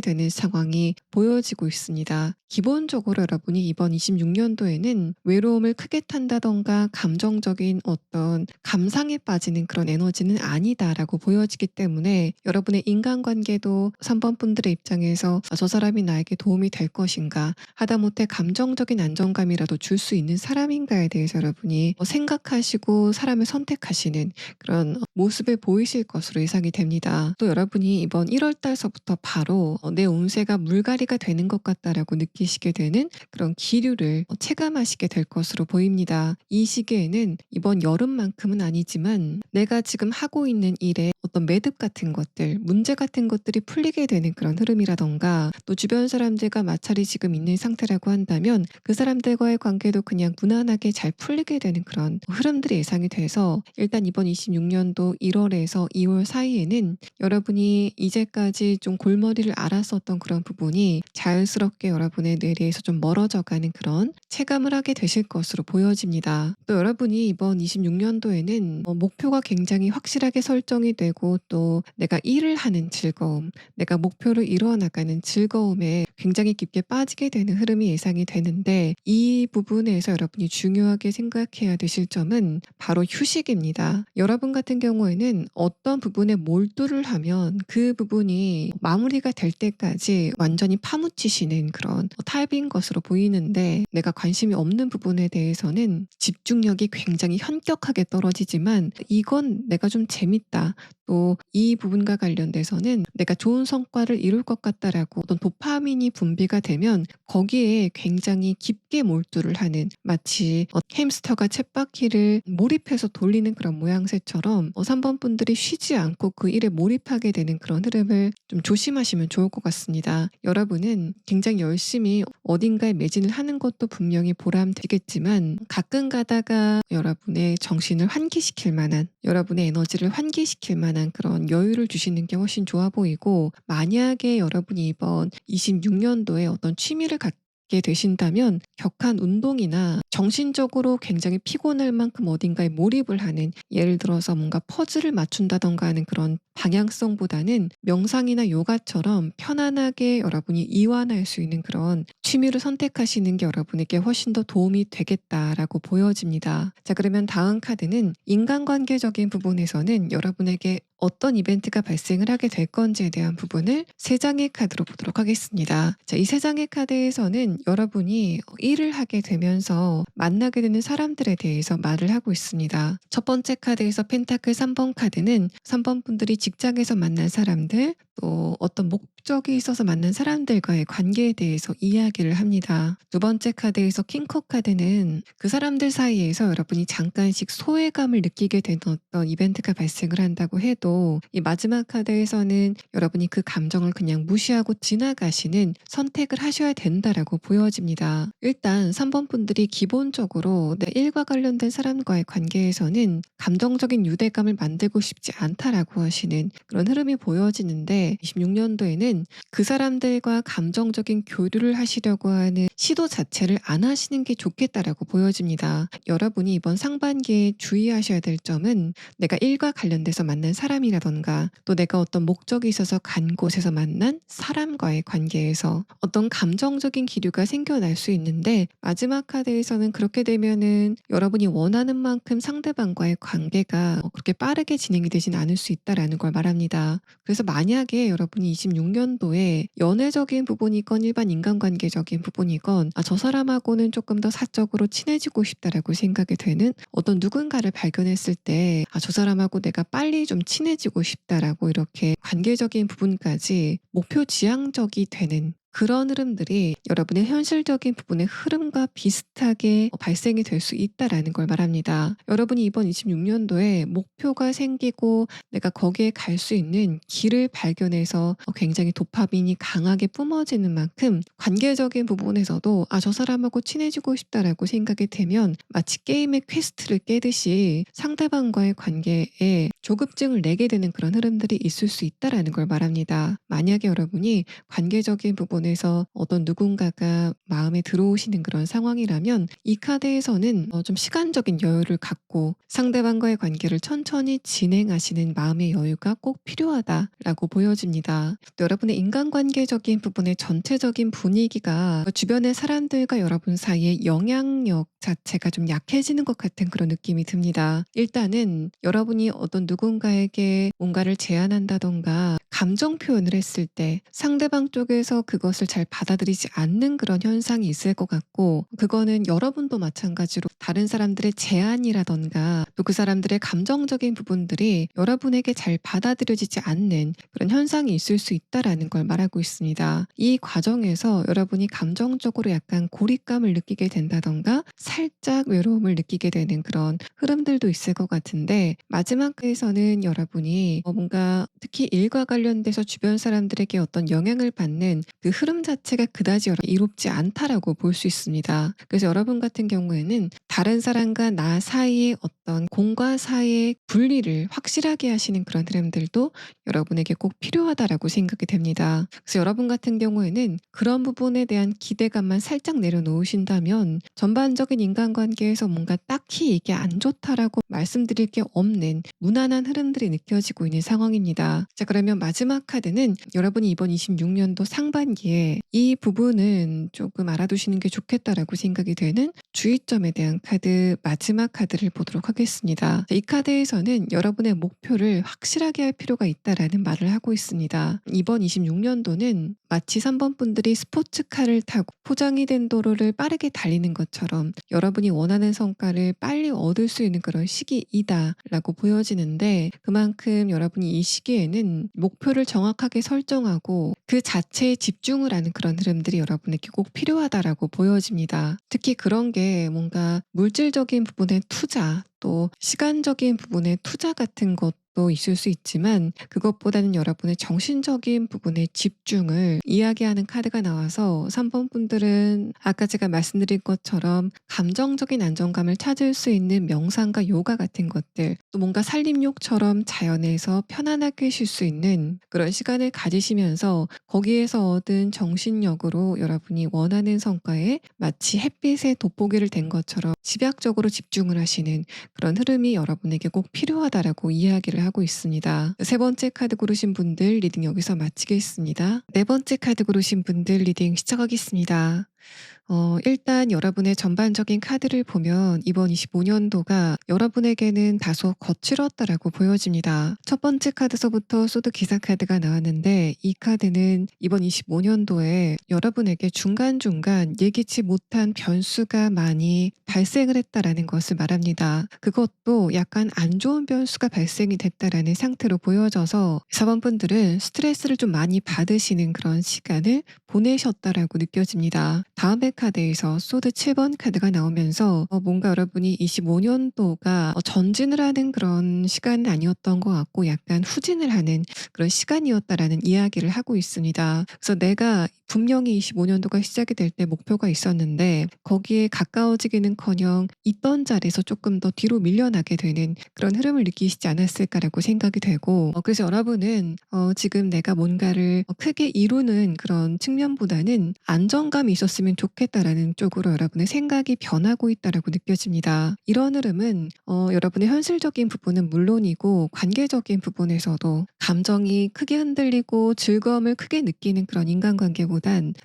되는 상황이 보여지고 있습니다. 기본적으로 여러분이 이번 26년도에는 외로움을 크게 탄다던가 감정적인 어떤 감상에 빠지는 그런 에너지는 아니다라고 보여지기 때문에, 여러분의 인간관계도 3번 분들의 입장에서 저 사람이 나에게 도움이 될 것인가, 하다못해 감정적인 안정감이라도 줄 수 있는 사람인가에 대해 대해서 여러분이 생각하시고 사람을 선택하시는 그런 모습을 보이실 것으로 예상이 됩니다. 또 여러분이 이번 1월 달서부터 바로 내 운세가 물갈이가 되는 것 같다라고 느끼시게 되는 그런 기류를 체감하시게 될 것으로 보입니다. 이 시기에는 이번 여름만큼은 아니지만 내가 지금 하고 있는 일에 어떤 매듭 같은 것들, 문제 같은 것들이 풀리게 되는 그런 흐름이라던가 또 주변 사람들과 마찰이 지금 있는 상태라고 한다면 그 사람들과의 관계도 그냥 무난하게 잘 풀리게 되는 그런 흐름들이 예상이 돼서 일단 이번 26년도 1월에서 2월 사이에는 여러분이 이제까지 좀 골머리를 앓았었던 그런 부분이 자연스럽게 여러분의 뇌리에서 좀 멀어져가는 그런 체감을 하게 되실 것으로 보여집니다. 또 여러분이 이번 26년도에는 목표가 굉장히 확실하게 설정이 되고 또 내가 일을 하는 즐거움, 내가 목표를 이루어 나가는 즐거움에 굉장히 깊게 빠지게 되는 흐름이 예상이 되는데 이 부분에서 여러분이 중요하게 생각해야 되실 점은 바로 휴식입니다. 여러분 같은 경우에는 어떤 부분에 몰두를 하면 그 부분이 마무리가 될 때까지 완전히 파묻히시는 그런 타입인 것으로 보이는데 내가 관심이 없는 부분에 대해서는 집중력이 굉장히 현격하게 떨어지지만 이건 내가 좀 재밌다. 또 이 부분과 관련돼서는 내가 좋은 성과를 이룰 것 같다라고 어떤 도파민이 분비가 되면 거기에 굉장히 깊게 몰두를 하는 마치 햄스터가 쳇바퀴를 몰입해서 돌리는 그런 모양새처럼 3번 분들이 쉬지 않고 그 일에 몰입하게 되는 그런 흐름을 좀 조심하시면 좋을 것 같습니다. 여러분은 굉장히 열심히 어딘가에 매진을 하는 것도 분명히 보람되겠지만 가끔 가다가 여러분의 정신을 환기시킬 만한 여러분의 에너지를 환기시킬 만한 그런 여유를 주시는 게 훨씬 좋아 보이고 만약에 여러분이 이번 26년도에 어떤 취미를 갖게 되신다면 격한 운동이나 정신적으로 굉장히 피곤할 만큼 어딘가에 몰입을 하는 예를 들어서 뭔가 퍼즐을 맞춘다던가 하는 그런 방향성보다는 명상이나 요가처럼 편안하게 여러분이 이완할 수 있는 그런 취미를 선택하시는 게 여러분에게 훨씬 더 도움이 되겠다라고 보여집니다. 자, 그러면 다음 카드는 인간관계적인 부분에서는 여러분에게 어떤 이벤트가 발생을 하게 될 건지에 대한 부분을 3장의 카드로 보도록 하겠습니다. 자, 이 3장의 카드에서는 여러분이 일을 하게 되면서 만나게 되는 사람들에 대해서 말을 하고 있습니다. 첫 번째 카드에서 펜타클 3번 카드는 3번 분들이 직장에서 만난 사람들, 또 어떤 목적이 있어서 만난 사람들과의 관계에 대해서 이야기를 합니다. 두 번째 카드에서 킹컵 카드는 그 사람들 사이에서 여러분이 잠깐씩 소외감을 느끼게 되는 어떤 이벤트가 발생을 한다고 해도 이 마지막 카드에서는 여러분이 그 감정을 그냥 무시하고 지나가시는 선택을 하셔야 된다라고 보여집니다. 일단 3번 분들이 기본적으로 내 일과 관련된 사람과의 관계에서는 감정적인 유대감을 만들고 싶지 않다라고 하시는 그런 흐름이 보여지는데 26년도에는 그 사람들과 감정적인 교류를 하시려고 하는 시도 자체를 안 하시는 게 좋겠다라고 보여집니다. 여러분이 이번 상반기에 주의하셔야 될 점은 내가 일과 관련돼서 만난 사람이라던가 또 내가 어떤 목적이 있어서 간 곳에서 만난 사람과의 관계에서 어떤 감정적인 기류가 생겨날 수 있는데 마지막 카드에서는 그렇게 되면은 여러분이 원하는 만큼 상대방과의 관계가 그렇게 빠르게 진행이 되진 않을 수 있다라는 걸 말합니다. 그래서 만약에 여러분이 26년도에 연애적인 부분이건 일반 인간관계적인 부분이건 저 사람하고는 조금 더 사적으로 친해지고 싶다라고 생각이 되는 어떤 누군가를 발견했을 때 저 사람하고 내가 빨리 좀 친해지고 싶다라고 이렇게 관계적인 부분까지 목표 지향적이 되는 그런 흐름들이 여러분의 현실적인 부분의 흐름과 비슷하게 발생이 될 수 있다라는 걸 말합니다. 여러분이 이번 26년도에 목표가 생기고 내가 거기에 갈 수 있는 길을 발견해서 굉장히 도파민이 강하게 뿜어지는 만큼 관계적인 부분에서도 저 사람하고 친해지고 싶다라고 생각이 되면 마치 게임의 퀘스트를 깨듯이 상대방과의 관계에 조급증을 내게 되는 그런 흐름들이 있을 수 있다라는 걸 말합니다. 만약에 여러분이 관계적인 부분에서 어떤 누군가가 마음에 들어오시는 그런 상황이라면 이 카드에서는 좀 시간적인 여유를 갖고 상대방과의 관계를 천천히 진행하시는 마음의 여유가 꼭 필요하다라고 보여집니다. 또 여러분의 인간관계적인 부분의 전체적인 분위기 분위기가 주변의 사람들과 여러분 사이의 영향력 자체가 좀 약해지는 것 같은 그런 느낌이 듭니다. 일단은 여러분이 어떤 누군가에게 뭔가를 제안한다던가 감정 표현을 했을 때 상대방 쪽에서 그것을 잘 받아들이지 않는 그런 현상이 있을 것 같고, 그거는 여러분도 마찬가지로 다른 사람들의 제안이라던가 또 그 사람들의 감정적인 부분들이 여러분에게 잘 받아들여지지 않는 그런 현상이 있을 수 있다라는 걸 말하고 있습니다. 이 과정에서 여러분이 감정적으로 약간 고립감을 느끼게 된다던가 살짝 외로움을 느끼게 되는 그런 흐름들도 있을 것 같은데, 마지막에서는 여러분이 뭔가 특히 일과 관련돼서 주변 사람들에게 어떤 영향을 받는 그 흐름 자체가 그다지 이롭지 않다라고 볼 수 있습니다. 그래서 여러분 같은 경우에는 다른 사람과 나 사이의 어떤 공과 사이의 분리를 확실하게 하시는 그런 흐름들도 여러분에게 꼭 필요하다라고 생각이 됩니다. 그래서 여러분 같은 경우에는 그런 부분에 대한 기대감만 살짝 내려놓으신다면 전반적인 인간관계에서 뭔가 딱히 이게 안 좋다라고 말씀드릴 게 없는 무난한 흐름들이 느껴지고 있는 상황입니다. 자, 그러면 마지막 카드는 여러분이 이번 26년도 상반기에 이 부분은 조금 알아두시는 게 좋겠다라고 생각이 되는 주의점에 대한 카드, 마지막 카드를 보도록 하겠습니다. 이 카드에서는 여러분의 목표를 확실하게 할 필요가 있다라는 말을 하고 있습니다. 이번 26년도는 마치 3번 분들이 스포츠카를 타고 포장이 된 도로를 빠르게 달리는 것처럼 여러분이 원하는 성과를 빨리 얻을 수 있는 그런 시기이다라고 보여지는데, 그만큼 여러분이 이 시기에는 목표를 정확하게 설정하고 그 자체에 집중을 하는 그런 흐름들이 여러분에게 꼭 필요하다라고 보여집니다. 특히 그런 게 뭔가 물질적인 부분의 투자, 또 시간적인 부분의 투자 같은 것도 있을 수 있지만, 그것보다는 여러분의 정신적인 부분의 집중을 이야기하는 카드가 나와서 3번 분들은 아까 제가 말씀드린 것처럼 감정적인 안정감을 찾을 수 있는 명상과 요가 같은 것들, 또 뭔가 산림욕처럼 자연에서 편안하게 쉴 수 있는 그런 시간을 가지시면서 거기에서 얻은 정신력으로 여러분이 원하는 성과에 마치 햇빛에 돋보기를 댄 것처럼 집약적으로 집중을 하시는 그런 흐름이 여러분에게 꼭 필요하다라고 이야기를 하고 있습니다. 세 번째 카드 고르신 분들 리딩 여기서 마치겠습니다. 네 번째 카드 고르신 분들 리딩 시작하겠습니다. 일단 여러분의 전반적인 카드를 보면 이번 25년도가 여러분에게는 다소 거칠었다라고 보여집니다. 첫 번째 카드서부터 소드 기사 카드가 나왔는데, 이 카드는 이번 25년도에 여러분에게 중간중간 예기치 못한 변수가 많이 발생을 했다라는 것을 말합니다. 그것도 약간 안 좋은 변수가 발생이 됐다라는 상태로 보여져서 4번 분들은 스트레스를 좀 많이 받으시는 그런 시간을 보내셨다라고 느껴집니다. 다음에 카드에서 소드 7번 카드가 나오면서 뭔가 여러분이 25년도가 전진을 하는 그런 시간은 아니었던 것 같고 약간 후진을 하는 그런 시간이었다라는 이야기를 하고 있습니다. 그래서 내가 분명히 25년도가 시작이 될 때 목표가 있었는데 거기에 가까워지기는커녕 있던 자리에서 조금 더 뒤로 밀려나게 되는 그런 흐름을 느끼시지 않았을까라고 생각이 되고, 그래서 여러분은 지금 내가 뭔가를 크게 이루는 그런 측면보다는 안정감이 있었으면 좋겠다라는 쪽으로 여러분의 생각이 변하고 있다라고 느껴집니다. 이런 흐름은 여러분의 현실적인 부분은 물론이고 관계적인 부분에서도 감정이 크게 흔들리고 즐거움을 크게 느끼는 그런 인간관계보단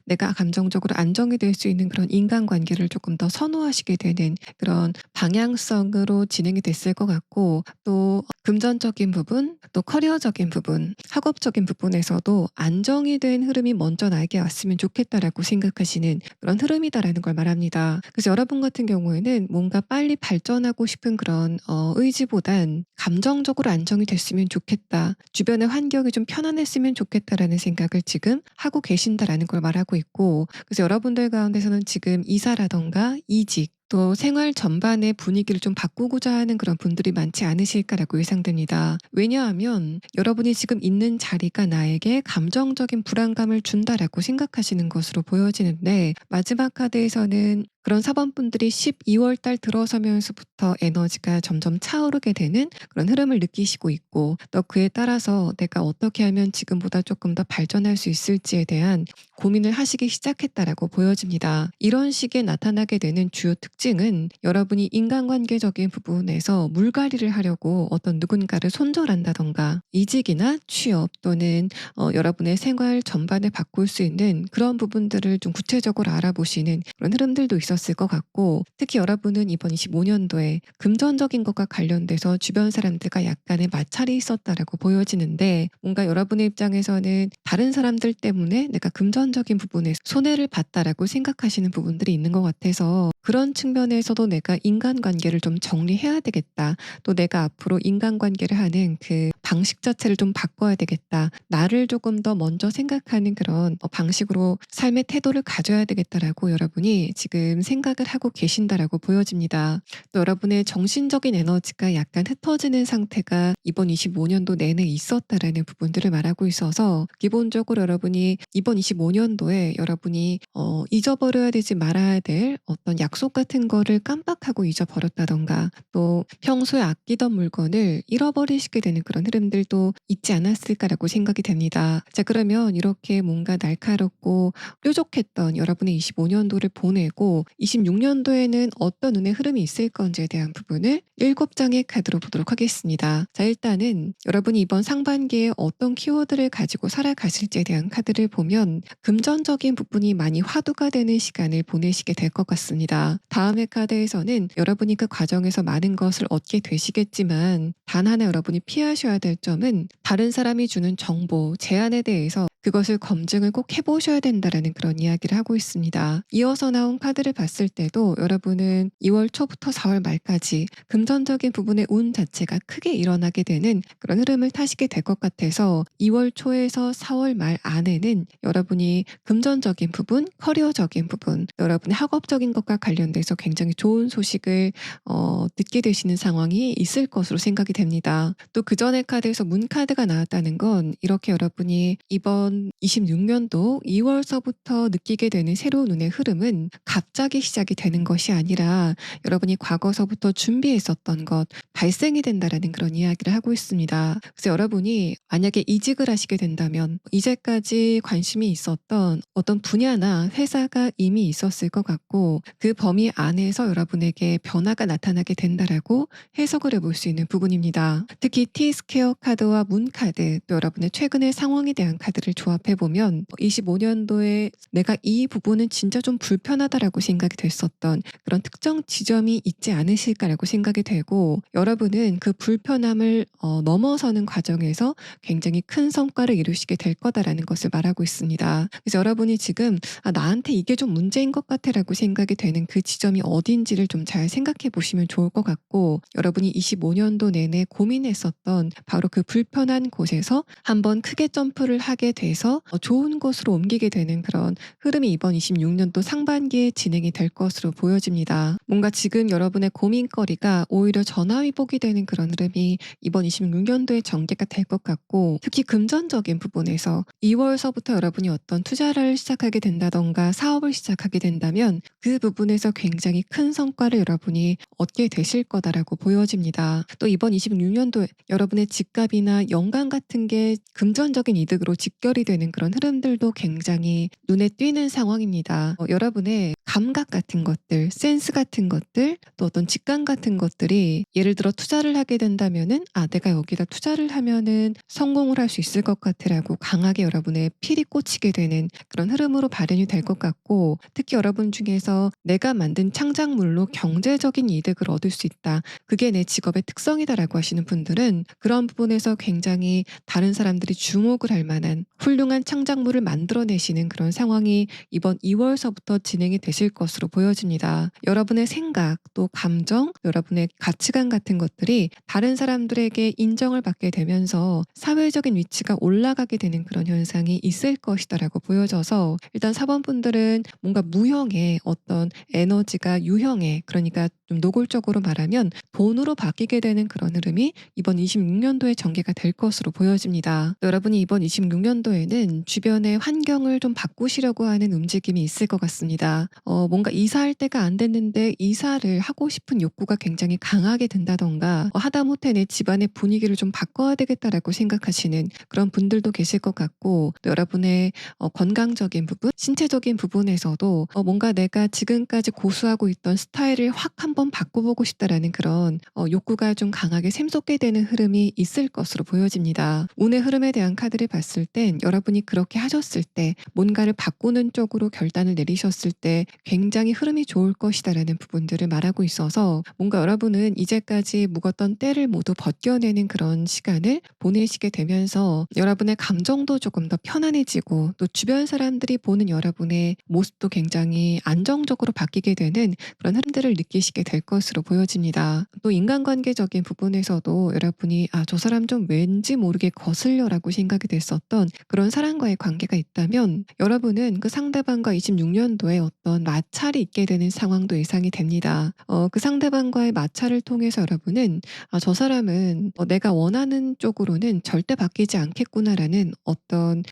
내가 감정적으로 안정이 될 수 있는 그런 인간관계를 조금 더 선호하시게 되는 그런 방향성으로 진행이 됐을 것 같고, 또 금전적인 부분, 또 커리어적인 부분, 학업적인 부분에서도 안정이 된 흐름이 먼저 나에게 왔으면 좋겠다라고 생각하시는 그런 흐름이다라는 걸 말합니다. 그래서 여러분 같은 경우에는 뭔가 빨리 발전하고 싶은 그런 의지보단 감정적으로 안정이 됐으면 좋겠다, 주변의 환경이 좀 편안했으면 좋겠다라는 생각을 지금 하고 계신다라는 걸 말하고 있고, 그래서 여러분들 가운데서는 지금 이사라던가 이직, 또 생활 전반의 분위기를 좀 바꾸고자 하는 그런 분들이 많지 않으실까라고 예상됩니다. 왜냐하면 여러분이 지금 있는 자리가 나에게 감정적인 불안감을 준다라고 생각하시는 것으로 보여지는데, 마지막 카드에서는 그런 사번분들이 12월 달 들어서면서부터 에너지가 점점 차오르게 되는 그런 흐름을 느끼시고 있고, 또 그에 따라서 내가 어떻게 하면 지금보다 조금 더 발전할 수 있을지에 대한 고민을 하시기 시작했다라고 보여집니다. 이런 식의 나타나게 되는 주요 특징은 여러분이 인간관계적인 부분에서 물갈이를 하려고 어떤 누군가를 손절한다던가 이직이나 취업 또는 여러분의 생활 전반을 바꿀 수 있는 그런 부분들을 좀 구체적으로 알아보시는 그런 흐름들도 있었을 것 같고, 특히 여러분은 이번 25년도에 금전적인 것과 관련돼서 주변 사람들과 약간의 마찰이 있었다라고 보여지는데, 뭔가 여러분의 입장에서는 다른 사람들 때문에 내가 금전적인 부분에 손해를 봤다라고 생각하시는 부분들이 있는 것 같아서, 그런 측면에서도 내가 인간관계를 좀 정리해야 되겠다. 또 내가 앞으로 인간관계를 하는 그 방식 자체를 좀 바꿔야 되겠다. 나를 조금 더 먼저 생각하는 그런 방식으로 삶의 태도를 가져야 되겠다라고 여러분이 지금 생각을 하고 계신다라고 보여집니다. 또 여러분의 정신적인 에너지가 약간 흩어지는 상태가 이번 25년도 내내 있었다라는 부분들을 말하고 있어서, 기본적으로 여러분이 이번 25년도에 여러분이 잊어버려야 되지 말아야 될 어떤 약속 같은 거를 깜빡하고 잊어버렸다던가, 또 평소에 아끼던 물건을 잃어버리시게 되는 그런 흐름들도 있지 않았을까라고 생각이 됩니다. 자, 그러면 이렇게 뭔가 날카롭고 뾰족했던 여러분의 25년도를 보내고 26년도에는 어떤 눈의 흐름이 있을 건지에 대한 부분을 7장의 카드로 보도록 하겠습니다. 자, 일단은 여러분이 이번 상반기에 어떤 키워드를 가지고 살아가실지에 대한 카드를 보면 금전적인 부분이 많이 화두가 되는 시간을 보내시게 될 것 같습니다. 다음의 카드에서는 여러분이 그 과정에서 많은 것을 얻게 되시겠지만, 단 하나 여러분이 피하셔야 될 점은 다른 사람이 주는 정보, 제안에 대해서 그것을 검증을 꼭 해보셔야 된다라는 그런 이야기를 하고 있습니다. 이어서 나온 카드를 봤을 때도 여러분은 2월 초부터 4월 말까지 금전적인 부분의 운 자체가 크게 일어나게 되는 그런 흐름을 타시게 될 것 같아서, 2월 초에서 4월 말 안에는 여러분이 금전적인 부분, 커리어적인 부분, 여러분의 학업적인 것과 관련돼서 굉장히 좋은 소식을 듣게 되시는 상황이 있을 것으로 생각이 됩니다. 또 그 전에 카드에서 문 카드가 나왔다는 건, 이렇게 여러분이 이번 26년도 2월서부터 느끼게 되는 새로운 운의 흐름은 갑자기 시작이 되는 것이 아니라 여러분이 과거서부터 준비했었던 것, 발생이 된다라는 그런 이야기를 하고 있습니다. 그래서 여러분이 만약에 이직을 하시게 된다면 이제까지 관심이 있었던 어떤 분야나 회사가 이미 있었을 것 같고, 그 범위 안에서 여러분에게 변화가 나타나게 된다라고 해석을 해볼 수 있는 부분입니다. 특히 T스퀘어 카드와 문 카드, 또 여러분의 최근의 상황에 대한 카드를 조합해보면 25년도에 내가 이 부분은 진짜 좀 불편하다라고 생각이 됐었던 그런 특정 지점이 있지 않으실까라고 생각이 되고, 여러분은 그 불편함을 넘어서는 과정에서 굉장히 큰 성과를 이루시게 될 거다라는 것을 말하고 있습니다. 그래서 여러분이 지금 나한테 이게 좀 문제인 것 같아라고 생각이 되는 그 지점이 어딘지를 좀 잘 생각해 보시면 좋을 것 같고, 여러분이 25년도 내내 고민했었던 바로 그 불편한 곳에서 한번 크게 점프를 하게 돼서 좋은 곳으로 옮기게 되는 그런 흐름이 이번 26년도 상반기에 진행이 될 것으로 보여집니다. 뭔가 지금 여러분의 고민거리가 오히려 전화위복이 되는 그런 흐름이 이번 26년도에 전개가 될 것 같고, 특히 금전적인 부분에서 2월서부터 여러분이 어떤 투자를 시작하게 된다던가 사업을 시작하게 된다면 그 부분에서 굉장히 큰 성과를 여러분이 얻게 되실 거다라고 보여집니다. 또 이번 26년도에 여러분의 집값이나 연간 같은 게 금전적인 이득으로 직결이 되는 그런 흐름들도 굉장히 눈에 띄는 상황입니다. 여러분의 감각 같은 것들, 센스 같은 것들, 또 어떤 직감 같은 것들이 예를 들어 투자를 하게 된다면은 내가 여기다 투자를 하면은 성공을 할 수 있을 것 같으라고 강하게 여러분의 필이 꽂히게 되는 그런 흐름으로 발현이 될 것 같고, 특히 여러분 중에서 내가 만든 창작물로 경제적인 이득을 얻을 수 있다, 그게 내 직업의 특성이다라고 하시는 분들은 그런 부분에서 굉장히 다른 사람들이 주목을 할 만한 훌륭한 창작물을 만들어내시는 그런 상황이 이번 2월서부터 진행이 되실 것으로 보여집니다. 여러분의 생각, 또 감정, 여러분의 가치관 같은 것들이 다른 사람들에게 인정을 받게 되면서 사회적인 위치가 올라가게 되는 그런 현상이 있을 것이다라고 보여져서, 일단 사번분들은 뭔가 무형의 어떤 에너지가 유형의, 그러니까 좀 노골적으로 말하면 돈으로 바뀌게 되는 그런 흐름이 이번 26년도에 전개가 될 것으로 보여집니다. 여러분이 이번 26년도에는 주변의 환경을 좀 바꾸시려고 하는 움직임이 있을 것 같습니다. 뭔가 이사할 때가 안 됐는데 이사를 하고 싶은 욕구가 굉장히 강하게 든다든가 하다못해 '내 집안의 분위기를 좀 바꿔야 되겠다.'라고 생각하시는 그런 분들도 계실 것 같고, 또 여러분의 건강적인 부분, 신체적인 부분에서도 뭔가 '내가 지금까지 고수하고 있던 스타일을 확 한번 바꿔보고 싶다.'라는 그런 욕구가 좀 강하게 샘솟게 되는 흐름이 있을 것으로 보여집니다. 운의 흐름에 대한 카드를 봤을 땐 여러분이 그렇게 하셨을 때, 뭔가를 바꾸는 쪽으로 결단을 내리셨을 때 굉장히 흐름이 좋을 것이다라는 부분들을 말하고 있어서, 뭔가 여러분은 이제까지 묵었던 때를 모두 벗겨내는 그런 시간을 보내시게 되면서 여러분의 감정도 조금 더 편안해지고, 또 주변 사람들이 보는 여러분의 모습도 굉장히 안정적으로 바뀌게 되는 그런 흐름들을 느끼시게 될 것으로 보여집니다. 또 인간관계적인 부분에서도 여러분이 '아, 저 사람 좀 왠지 모르게 거슬려.'라고 생각이 됐었던 그런 사람과의 관계가 있다면, 여러분은 그 상대방과 26년도에 어떤 마찰이 있게 되는 상황도 예상이 됩니다. 그 상대방과의 마찰을 통해서 여러분은 '아, 저 사람은 내가 원하는 쪽으로는 절대 바뀌지 않겠구나.'라는 어떤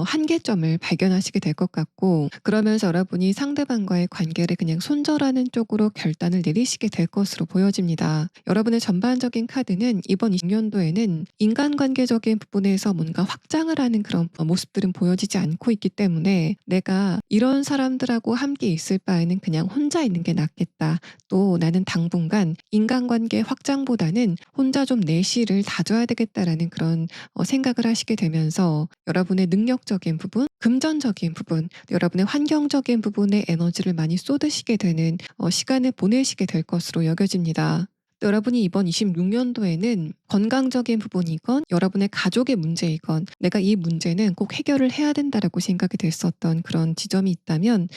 한계점을 발견하시게 될 것 같고, 그러면서 여러분이 상대방과의 관계를 그냥 손절하는 쪽으로 결단을 내리시게 될 것으로 보여집니다. 여러분의 전반적인 카드는 이번 26년도에는 인간관계적인 부분에서 뭔가 확장을 하는 그런 모습들은 보여지지 않고 있기 때문에, '내가 이런 사람들하고 함께 있을 바에는 그냥 혼자 있는 게 낫겠다. 또 나는 당분간 인간관계 확장보다는 혼자 좀 내실을 다져야 되겠다.'라는 그런 생각을 하시게 되면서 여러분의 능력적인 부분, 금전적인 부분, 여러분의 환경적인 부분에 에너지를 많이 쏟으시게 되는 시간을 보내시게 될 것으로 여겨집니다. 또 여러분이 이번 26년도에는 건강적인 부분이건 여러분의 가족의 문제이건, 내가 이 문제는 꼭 해결을 해야 된다라고 생각이 됐었던 그런 지점이 있다면,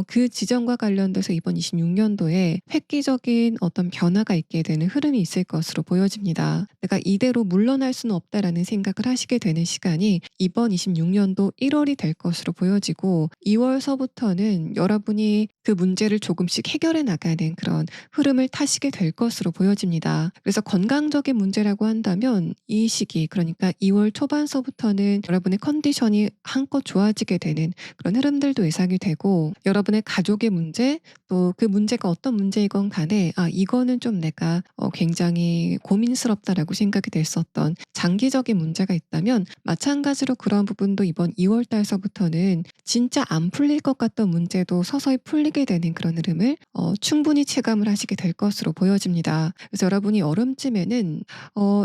그 지점과 관련돼서 이번 26년도에 획기적인 어떤 변화가 있게 되는 흐름이 있을 것으로 보여집니다. 내가 이대로 물러날 수는 없다라는 생각을 하시게 되는 시간이 이번 26년도 1월이 될 것으로 보여지고, 2월서부터는 여러분이 그 문제를 조금씩 해결해 나가는 그런 흐름을 타시게 될 것으로 보여집니다. 그래서 건강적인 문제라고 한다면 이 시기, 그러니까 2월 초반서부터는 여러분의 컨디션이 한껏 좋아지게 되는 그런 흐름들도 예상이 되고, 여러분의 가족의 문제, 또 그 문제가 어떤 문제이건 간에 '아, 이거는 좀 내가 굉장히 고민스럽다.'라고 생각이 됐었던 장기적인 문제가 있다면, 마찬가지로 그런 부분도 이번 2월 달서부터는 진짜 안 풀릴 것 같던 문제도 서서히 풀리게 되는 그런 흐름을 충분히 체감을 하시게 될 것으로 보여집니다. 그래서 여러분이 여름쯤에는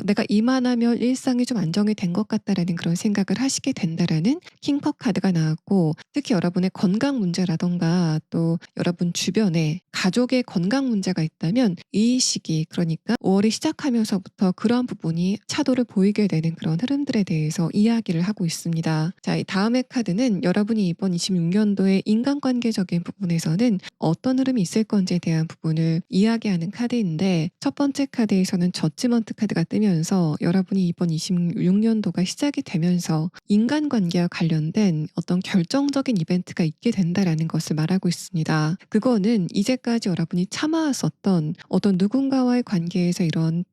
'내가 이만하면 일상이 좀 안정이 된 것 같다.'라는 그런 생각을 하시게 된다라는 킹컵 카드가 나왔고, 특히 여러분의 건강 문제라든가 또 여러분 주변에 가족의 건강 문제가 있다면 이 시기, 그러니까 5월이 시작하면서부터 그런 부분이 차도를 보이게 되는 그런 흐름들에 대해서 이야기를 하고 있습니다. 자, 이 다음의 카드는 여러분이 이번 26년도의 인간관계적인 부분에서는 어떤 흐름이 있을 건지에 대한 부분을 이야기하는 카드인데, 첫 번째 카드에서는 저지먼트 카드가 뜨면서 여러분이 이번 26년도가 시작이 되면서 인간관계와 관련된 어떤 결정적인 이벤트가 있게 된다라는 것을 말하고 있습니다. 그거는 이제까지 여러분이 참아왔었던 어떤 누군가와의 관계에서 이런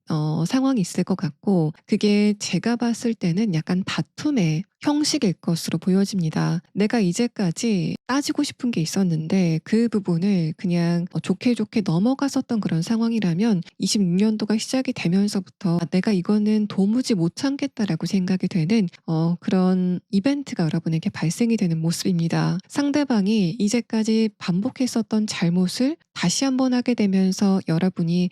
상황이 있을 것 같고, 그게 제가 봤을 때는 약간 다툼의 형식일 것으로 보여집니다. 내가 이제까지 따지고 싶은 게 있었는데 그 부분을 그냥 좋게 좋게 넘어갔었던 그런 상황이라면, 26년도가 시작이 되면서부터 '아, 내가 이거는 도무지 못 참겠다.'라고 생각이 되는 그런 이벤트가 여러분에게 발생이 되는 모습입니다. 상대방이 이제까지 반복했었던 잘못을 다시 한번 하게 되면서 여러분이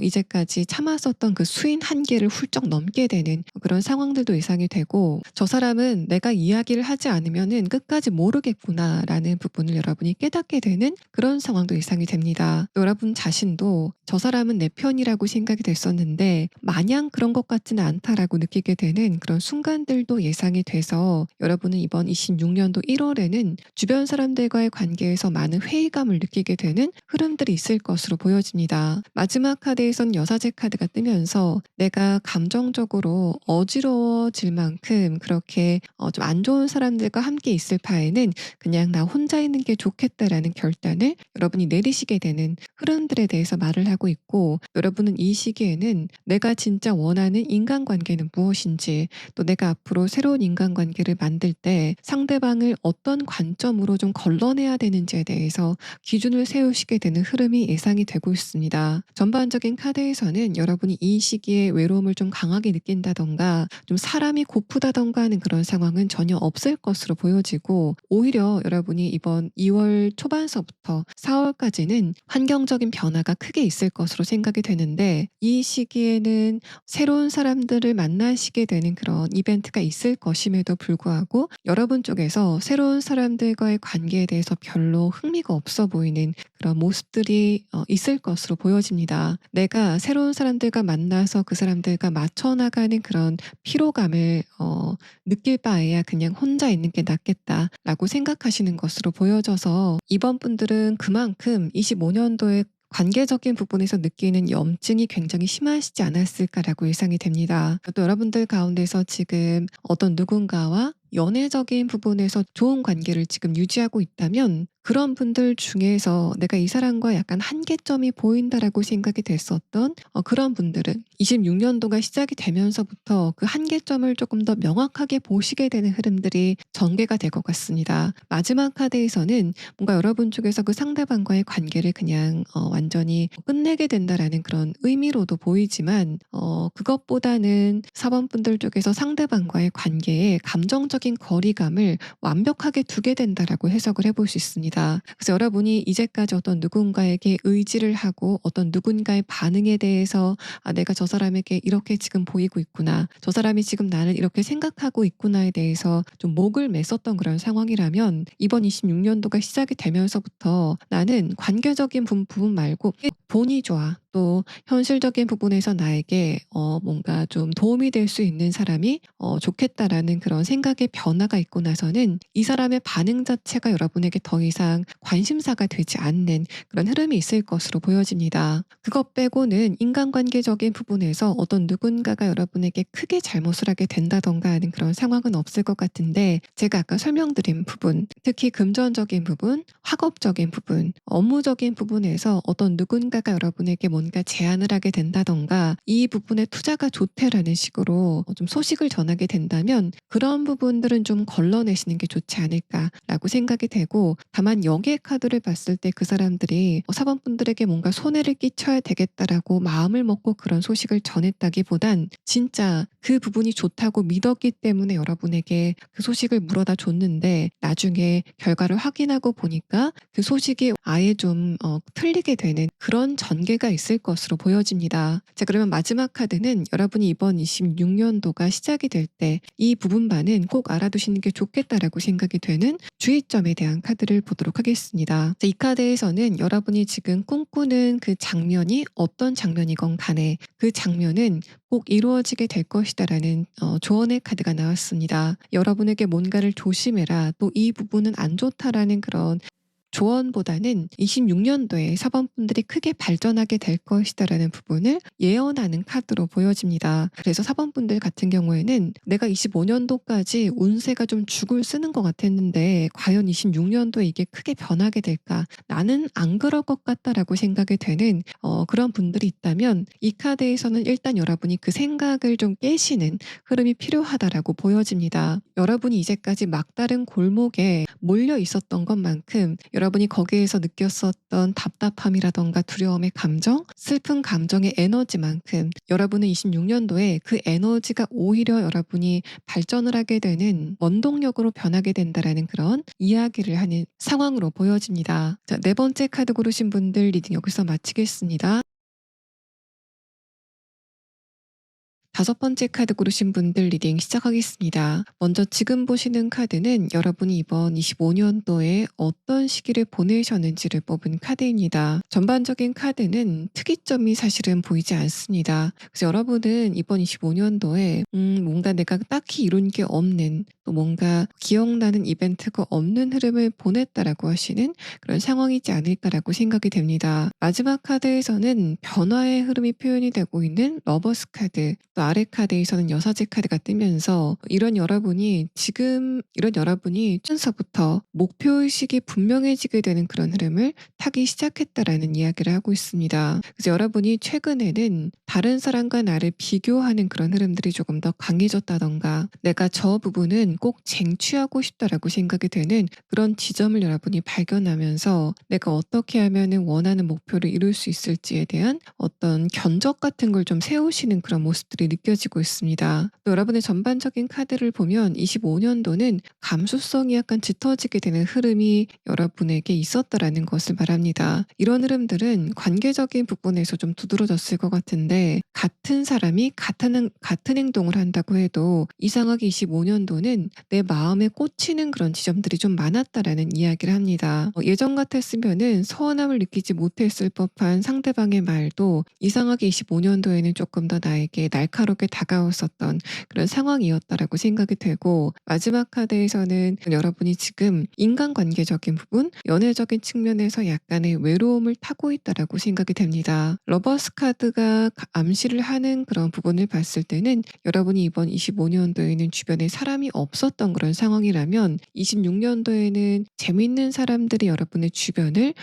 이제까지 참았었던 그 수인 한계를 훌쩍 넘게 되는 그런 상황들도 예상이 되고, '저 사람은 내가 이야기를 하지 않으면은 끝까지 모르겠구나.'라는 부분을 여러분이 깨닫게 되는 그런 상황도 예상이 됩니다. 또 여러분 자신도 '저 사람은 내 편이라고 생각이 됐었는데 마냥 그런 것 같지는 않다.'라고 느끼게 되는 그런 순간들도 예상이 돼서, 여러분은 이번 26년도 1월에는 주변 사람들과의 관계에서 많은 회의감을 느끼게 되는 흐름들이 있을 것으로 보여집니다. 마지막 카드에선 여사제 카드가 뜨면서 내가 감정적으로 어지러워질 만큼 그렇게 주변에 좀 안 좋은 사람들과 함께 있을 바에는 그냥 '나 혼자 있는 게 좋겠다.'라는 결단을 여러분이 내리시게 되는 흐름들에 대해서 말을 하고 있고, 여러분은 이 시기에는 내가 진짜 원하는 인간관계는 무엇인지, 또 내가 앞으로 새로운 인간관계를 만들 때 상대방을 어떤 관점으로 좀 걸러내야 되는지에 대해서 기준을 세우시게 되는 흐름이 예상이 되고 있습니다. 전반적인 카드에서는 여러분이 이 시기에 외로움을 좀 강하게 느낀다던가 좀 사람이 고프다던가 하는 그런 상황은 전혀 없을 것으로 보여지고, 오히려 여러분이 이번 2월 초반서부터 4월까지는 환경적인 변화가 크게 있을 것으로 생각이 되는데, 이 시기에는 새로운 사람들을 만나시게 되는 그런 이벤트가 있을 것임에도 불구하고 여러분 쪽에서 새로운 사람들과의 관계에 대해서 별로 흥미가 없어 보이는 그런 모습들이 있을 것으로 보여집니다. 내가 새로운 사람들과 만나서 그 사람들과 맞춰 나가는 그런 피로감을 느낄 바에야 그냥 혼자 있는 게 낫겠다라고 생각하시는 것으로 보여져서, 이번 분들은 그만큼 25년도에 관계적인 부분에서 느끼는 염증이 굉장히 심하시지 않았을까라고 예상이 됩니다. 또 여러분들 가운데서 지금 어떤 누군가와 연애적인 부분에서 좋은 관계를 지금 유지하고 있다면, 그런 분들 중에서 내가 이 사람과 약간 한계점이 보인다라고 생각이 됐었던 그런 분들은 26년도가 시작이 되면서부터 그 한계점을 조금 더 명확하게 보시게 되는 흐름들이 전개가 될 것 같습니다. 마지막 카드에서는 뭔가 여러분 쪽에서 그 상대방과의 관계를 그냥 완전히 끝내게 된다라는 그런 의미로도 보이지만, 그것보다는 4번 분들 쪽에서 상대방과의 관계에 감정적인 거리감을 완벽하게 두게 된다라고 해석을 해볼 수 있습니다. 그래서 여러분이 이제까지 어떤 누군가에게 의지를 하고 어떤 누군가의 반응에 대해서 내가 저 사람에게 이렇게 지금 보이고 있구나, 저 사람이 지금 나를 이렇게 생각하고 있구나에 대해서 좀 목을 맸었던 그런 상황이라면, 이번 26년도가 시작이 되면서부터 나는 관계적인 부분 말고 돈이 좋아, 또 현실적인 부분에서 나에게 뭔가 좀 도움이 될 수 있는 사람이 좋겠다라는 그런 생각의 변화가 있고 나서는 이 사람의 반응 자체가 여러분에게 더 이상 관심사가 되지 않는 그런 흐름이 있을 것으로 보여집니다. 그것 빼고는 인간관계적인 부분에서 어떤 누군가가 여러분에게 크게 잘못을 하게 된다던가 하는 그런 상황은 없을 것 같은데, 제가 아까 설명드린 부분, 특히 금전적인 부분, 학업적인 부분, 업무적인 부분에서 어떤 누군가가 여러분에게 뭔가 제안을 하게 된다던가 이 부분에 투자가 좋대라는 식으로 좀 소식을 전하게 된다면, 그런 부분들은 좀 걸러내시는 게 좋지 않을까라고 생각이 되고, 다만 여기에 카드를 봤을 때 그 사람들이 사번분들에게 뭔가 손해를 끼쳐야 되겠다라고 마음을 먹고 그런 소식을 전했다기보단 진짜 그 부분이 좋다고 믿었기 때문에 여러분에게 그 소식을 물어다 줬는데, 나중에 결과를 확인하고 보니까 그 소식이 아예 좀 틀리게 되는 그런 전개가 있을 것으로 보여집니다. 자, 그러면 마지막 카드는 여러분이 이번 26년도가 시작이 될 때 이 부분만은 꼭 알아두시는 게 좋겠다라고 생각이 되는 주의점에 대한 카드를 보도록 하겠습니다. 자, 이 카드에서는 여러분이 지금 꿈꾸는 그 장면이 어떤 장면이건 간에 그 장면은 꼭 이루어지게 될 것이다라는 조언의 카드가 나왔습니다. 여러분에게 뭔가를 조심해라, 또 이 부분은 안 좋다라는 그런 조언보다는 26년도에 사번분들이 크게 발전하게 될 것이다라는 부분을 예언하는 카드로 보여집니다. 그래서 사번분들 같은 경우에는 내가 25년도까지 운세가 좀 죽을 쓰는 것 같았는데 과연 26년도에 이게 크게 변하게 될까? 나는 안 그럴 것 같다라고 생각이 되는 그런 분들이 있다면, 이 카드에서는 일단 여러분이 그 생각을 좀 깨시는 흐름이 필요하다라고 보여집니다. 여러분이 이제까지 막다른 골목에 몰려 있었던 것만큼 여러분이 거기에서 느꼈었던 답답함이라던가 두려움의 감정, 슬픈 감정의 에너지만큼 여러분은 26년도에 그 에너지가 오히려 여러분이 발전을 하게 되는 원동력으로 변하게 된다라는 그런 이야기를 하는 상황으로 보여집니다. 자, 네 번째 카드 고르신 분들 리딩 여기서 마치겠습니다. 다섯 번째 카드 고르신 분들 리딩 시작하겠습니다. 먼저 지금 보시는 카드는 여러분이 이번 25년도에 어떤 시기를 보내셨는지를 뽑은 카드입니다. 전반적인 카드는 특이점이 사실은 보이지 않습니다. 그래서 여러분은 이번 25년도에 뭔가 내가 딱히 이룬 게 없는, 또 뭔가 기억나는 이벤트가 없는 흐름을 보냈다라고 하시는 그런 상황이지 않을까라고 생각이 됩니다. 마지막 카드에서는 변화의 흐름이 표현이 되고 있는 러버스 카드, 또 아래 카드에서는 여사제 카드가 뜨면서 이런 여러분이 초반서부터 목표의식이 분명해지게 되는 그런 흐름을 타기 시작했다라는 이야기를 하고 있습니다. 그래서 여러분이 최근에는 다른 사람과 나를 비교하는 그런 흐름들이 조금 더 강해졌다던가 내가 저 부분은 꼭 쟁취하고 싶다라고 생각이 되는 그런 지점을 여러분이 발견하면서 내가 어떻게 하면은 원하는 목표를 이룰 수 있을지에 대한 어떤 견적 같은 걸 좀 세우시는 그런 모습들이 느껴지고 있습니다. 또 여러분의 전반적인 카드를 보면 25년도는 감수성이 약간 짙어지게 되는 흐름이 여러분에게 있었다라는 것을 말합니다. 이런 흐름들은 관계적인 부분에서 좀 두드러졌을 것 같은데 같은 사람이 같은 행동을 한다고 해도 이상하게 25년도는 내 마음에 꽂히는 그런 지점들이 좀 많았다라는 이야기를 합니다. 예전 같았으면은 서운함을 느끼지 못했을 법한 상대방의 말도 이상하게 25년도에는 조금 더 나에게 날카롭게 다가왔었던 그런 상황이었다라고 생각이 되고 마지막 카드에서는 여러분이 지금 인간관계적인 부분, 연애적인 측면에서 약간의 외로움을 타고 있다라고 생각이 됩니다. 러버스 카드가 암시를 하는 그런 부분을 봤을 때는 여러분이 이번 25년도에는 주변에 사람이 없었던 그런 상황이라면 26년도에는 재밌는 사람들이 여러분의 주변을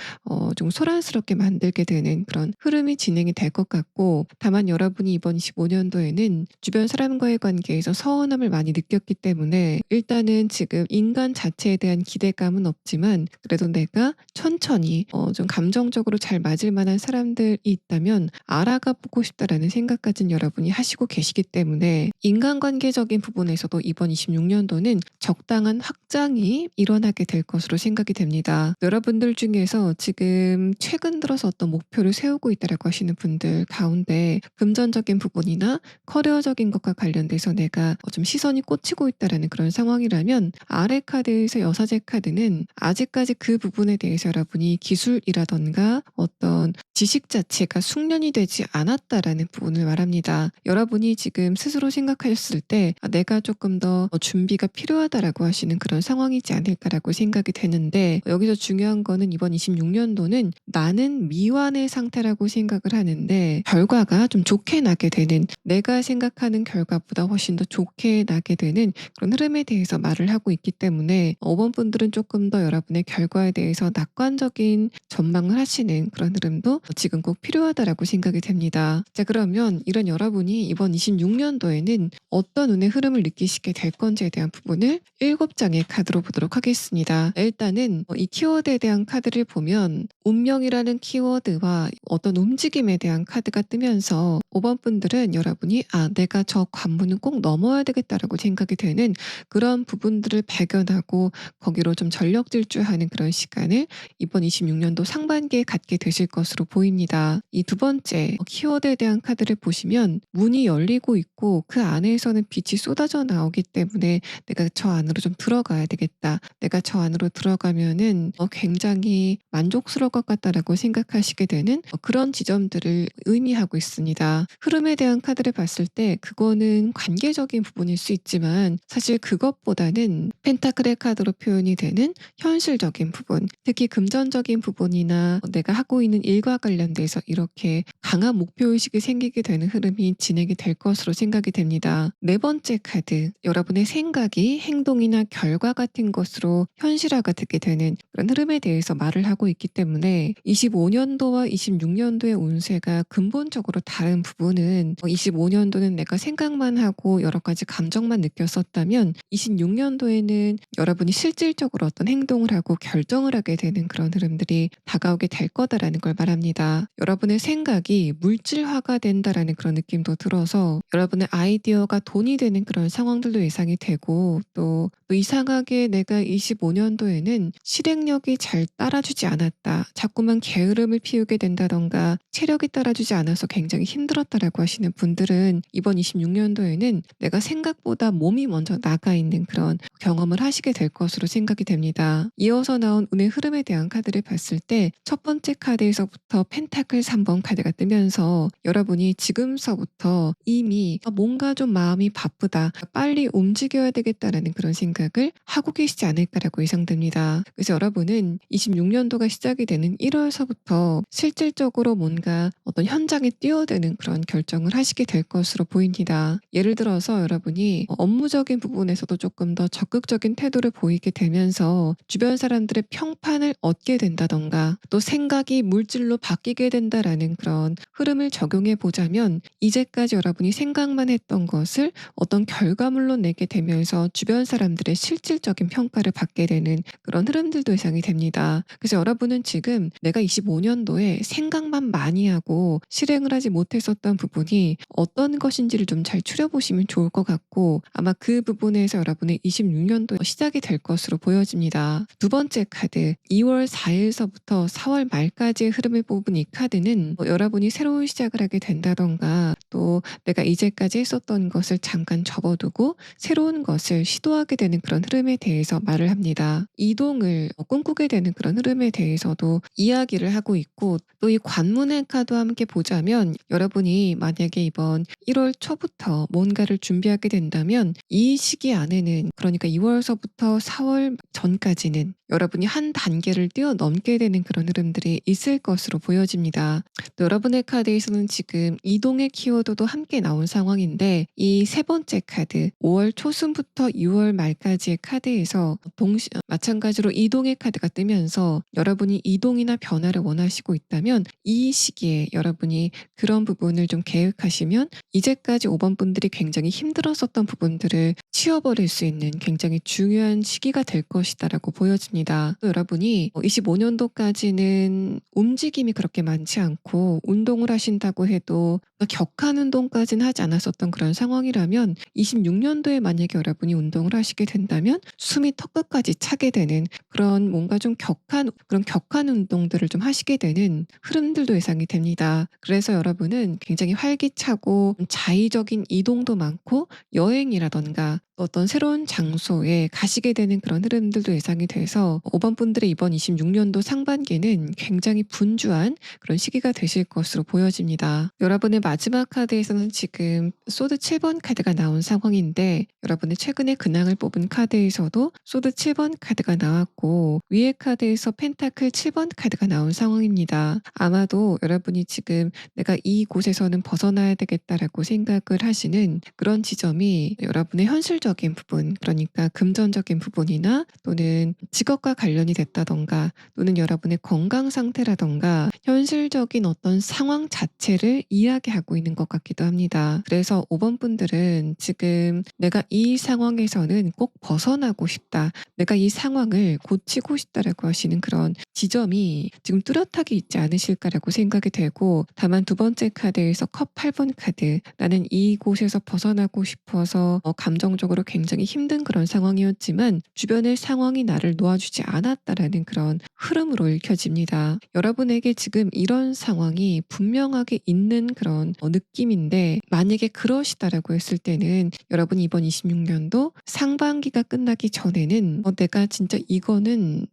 좀 소란스럽게 만들게 되는 그런 흐름이 진행이 될 것 같고 다만 여러분이 이번 25년도에는 주변 사람과의 관계에서 서운함을 많이 느꼈기 때문에 일단은 지금 인간 자체에 대한 기대감은 없지만 그래도 내가 천천히 좀 감정적으로 잘 맞을 만한 사람들이 있다면 알아가 보고 싶다라는 생각까지는 여러분이 하시고 계시기 때문에 인간관계적인 부분에서도 이번 26년도는 적당한 확장이 일어나게 될 것으로 생각이 됩니다. 여러분들 중에서 지금 최근 들어서 어떤 목표를 세우고 있다라고 하시는 분들 가운데 금전적인 부분이나 커리어적인 것과 관련돼서 내가 좀 시선이 꽂히고 있다라는 그런 상황이라면 아래 카드에서 여사제 카드는 아직까지 그 부분에 대해서 여러분이 기술이라던가 어떤 지식 자체가 숙련이 되지 않았다라는 부분을 말합니다. 여러분이 지금 스스로 생각하셨을 때 내가 조금 더 준비가 필요하다라고 하시는 그런 상황이지 않을까라고 생각이 되는데 여기서 중요한 거는 이번 26년도는 나는 미완의 상태라고 생각을 하는데 결과가 좀 좋게 나게 되는 내가 생각하는 결과보다 훨씬 더 좋게 나게 되는 그런 흐름에 대해서 말을 하고 있기 때문에 5번 분들은 조금 더 여러분의 결과에 대해서 낙관적인 전망을 하시는 그런 흐름도 지금 꼭 필요하다라고 생각이 됩니다. 자, 그러면 이런 여러분이 이번 26년도에는 어떤 운의 흐름을 느끼시게 될 건지에 대한 부분을 7장의 카드로 보도록 하겠습니다. 일단은 이 키워드에 대한 카드를 보면 운명이라는 키워드와 어떤 움직임에 대한 카드가 뜨면서 5번 분들은 여러분이 내가 저 관문은 꼭 넘어야 되겠다라고 생각이 되는 그런 부분들을 발견하고 거기로 좀 전력 질주하는 그런 시간을 이번 26년도 상반기에 갖게 되실 것으로 보입니다. 이 두 번째 키워드에 대한 카드를 보시면 문이 열리고 있고 그 안에서는 빛이 쏟아져 나오기 때문에 내가 저 안으로 좀 들어가야 되겠다. 내가 저 안으로 들어가면은 굉장히 만족스러울 것 같다라고 생각하시게 되는 그런 지점들을 의미하고 있습니다. 흐름에 대한 카드를 봤을 때 그거는 관계적인 부분일 수 있지만 사실 그것보다는 펜타클의 카드로 표현이 되는 현실적인 부분, 특히 금전적인 부분이나 내가 하고 있는 일과 관련돼서 이렇게 강한 목표의식이 생기게 되는 흐름이 진행이 될 것으로 생각이 됩니다. 네 번째 카드, 여러분의 생각이 행동이나 결과 같은 것으로 현실화가 되게 되는 그런 흐름에 대해서 말을 하고 있기 때문에 25년도와 26년도의 운세가 근본적으로 다른 부분은 25년도는 내가 생각만 하고 여러 가지 감정만 느꼈었다면 26년도에는 여러분이 실질적으로 어떤 행동을 하고 결정을 하게 되는 그런 흐름들이 다가오게 될 거다라는 걸 말합니다. 여러분의 생각이 물질화가 된다라는 그런 느낌도 들어서 여러분의 아이디어가 돈이 되는 그런 상황들도 예상이 되고 또 이상하게 내가 25년도에는 실행력이 잘 따라주지 않았다. 자꾸만 게으름을 피우게 된다던가 체력이 따라주지 않아서 굉장히 힘들었다라고 하시는 분들은 이번 26년도에는 내가 생각보다 몸이 먼저 나가 있는 그런 경험을 하시게 될 것으로 생각이 됩니다. 이어서 나온 운의 흐름에 대한 카드를 봤을 때 첫 번째 카드에서부터 펜타클 3번 카드가 뜨면서 여러분이 지금서부터 이미 뭔가 좀 마음이 바쁘다. 빨리 움직여야 되겠다라는 그런 생각 생각을 하고 계시지 않을까라고 예상됩니다. 그래서 여러분은 26년도가 시작이 되는 1월서부터 실질적으로 뭔가 어떤 현장에 뛰어드는 그런 결정을 하시게 될 것으로 보입니다. 예를 들어서 여러분이 업무적인 부분에서도 조금 더 적극적인 태도를 보이게 되면서 주변 사람들의 평판을 얻게 된다던가 또 생각이 물질로 바뀌게 된다라는 그런 흐름을 적용해 보자면 이제까지 여러분이 생각만 했던 것을 어떤 결과물로 내게 되면서 주변 사람들의 실질적인 평가를 받게 되는 그런 흐름들도 예상이 됩니다. 그래서 여러분은 지금 내가 25년도에 생각만 많이 하고 실행을 하지 못했었던 부분이 어떤 것인지를 좀 잘 추려보시면 좋을 것 같고 아마 그 부분에서 여러분의 26년도 시작이 될 것으로 보여집니다. 두 번째 카드 2월 4일서부터 4월 말까지의 흐름을 뽑은 이 카드는 여러분이 새로운 시작을 하게 된다던가 또 내가 이제까지 했었던 것을 잠깐 접어두고 새로운 것을 시도하게 되는 그런 흐름에 대해서 말을 합니다. 이동을 꿈꾸게 되는 그런 흐름에 대해서도 이야기를 하고 있고 또 이 관문의 카드와 함께 보자면 여러분이 만약에 이번 1월 초부터 뭔가를 준비하게 된다면 이 시기 안에는 그러니까 2월서부터 4월 전까지는 여러분이 한 단계를 뛰어넘게 되는 그런 흐름들이 있을 것으로 보여집니다. 또 여러분의 카드에서는 지금 이동의 키워드도 함께 나온 상황인데 이 세 번째 카드 5월 초순부터 6월 말까지의 카드에서 마찬가지로 이동의 카드가 뜨면서 여러분이 이동이나 변화를 원하시고 있다면 이 시기에 여러분이 그런 부분을 좀 계획하시면 이제까지 5번 분들이 굉장히 힘들었었던 부분들을 치워버릴 수 있는 굉장히 중요한 시기가 될 것이다라고 보여집니다. 또 여러분이 25년도까지는 움직임이 그렇게 많지 않고 운동을 하신다고 해도 격한 운동까지는 하지 않았었던 그런 상황이라면 26년도에 만약에 여러분이 운동을 하시게 된다면 숨이 턱끝까지 차게 되는 그런 뭔가 좀 격한 운동들을 좀 하시게 되는 흐름들도 예상이 됩니다. 그래서 여러분은 굉장히 활기차고 자의적인 이동도 많고 여행이라던가 어떤 새로운 장소에 가시게 되는 그런 흐름들도 예상이 돼서 5번 분들의 이번 26년도 상반기는 굉장히 분주한 그런 시기가 되실 것으로 보여집니다. 여러분의 마지막 카드에서는 지금 소드 7번 카드가 나온 상황인데 여러분의 최근에 근황을 뽑은 카드에서도 소드 7번 카드가 나왔고 위에 카드에서 펜타클 7번 카드가 나온 상황입니다. 아마도 여러분이 지금 내가 이곳에서는 벗어나야 되겠다라고 생각을 하시는 그런 지점이 여러분의 현실적인 부분 그러니까 금전적인 부분이나 또는 직업과 관련이 됐다던가 또는 여러분의 건강 상태라던가 현실적인 어떤 상황 자체를 이야기하고 있는 것 같기도 합니다. 그래서 5번 분들은 지금 내가 이 상황에서는 꼭 벗어나고 싶다. 내가 이 상황을 고치고 싶다라고 하시는 그런 지점이 지금 뚜렷하게 있지 않으실까라고 생각이 되고 다만 두 번째 카드에서 컵 8번 카드 나는 이곳에서 벗어나고 싶어서 감정적으로 굉장히 힘든 그런 상황이었지만 주변의 상황이 나를 놓아주지 않았다라는 그런 흐름으로 읽혀집니다. 여러분에게 지금 이런 상황이 분명하게 있는 그런 느낌인데 만약에 그러시다라고 했을 때는 여러분 이번 26년도 상반기가 끝나기 전에는 내가 진짜 이거는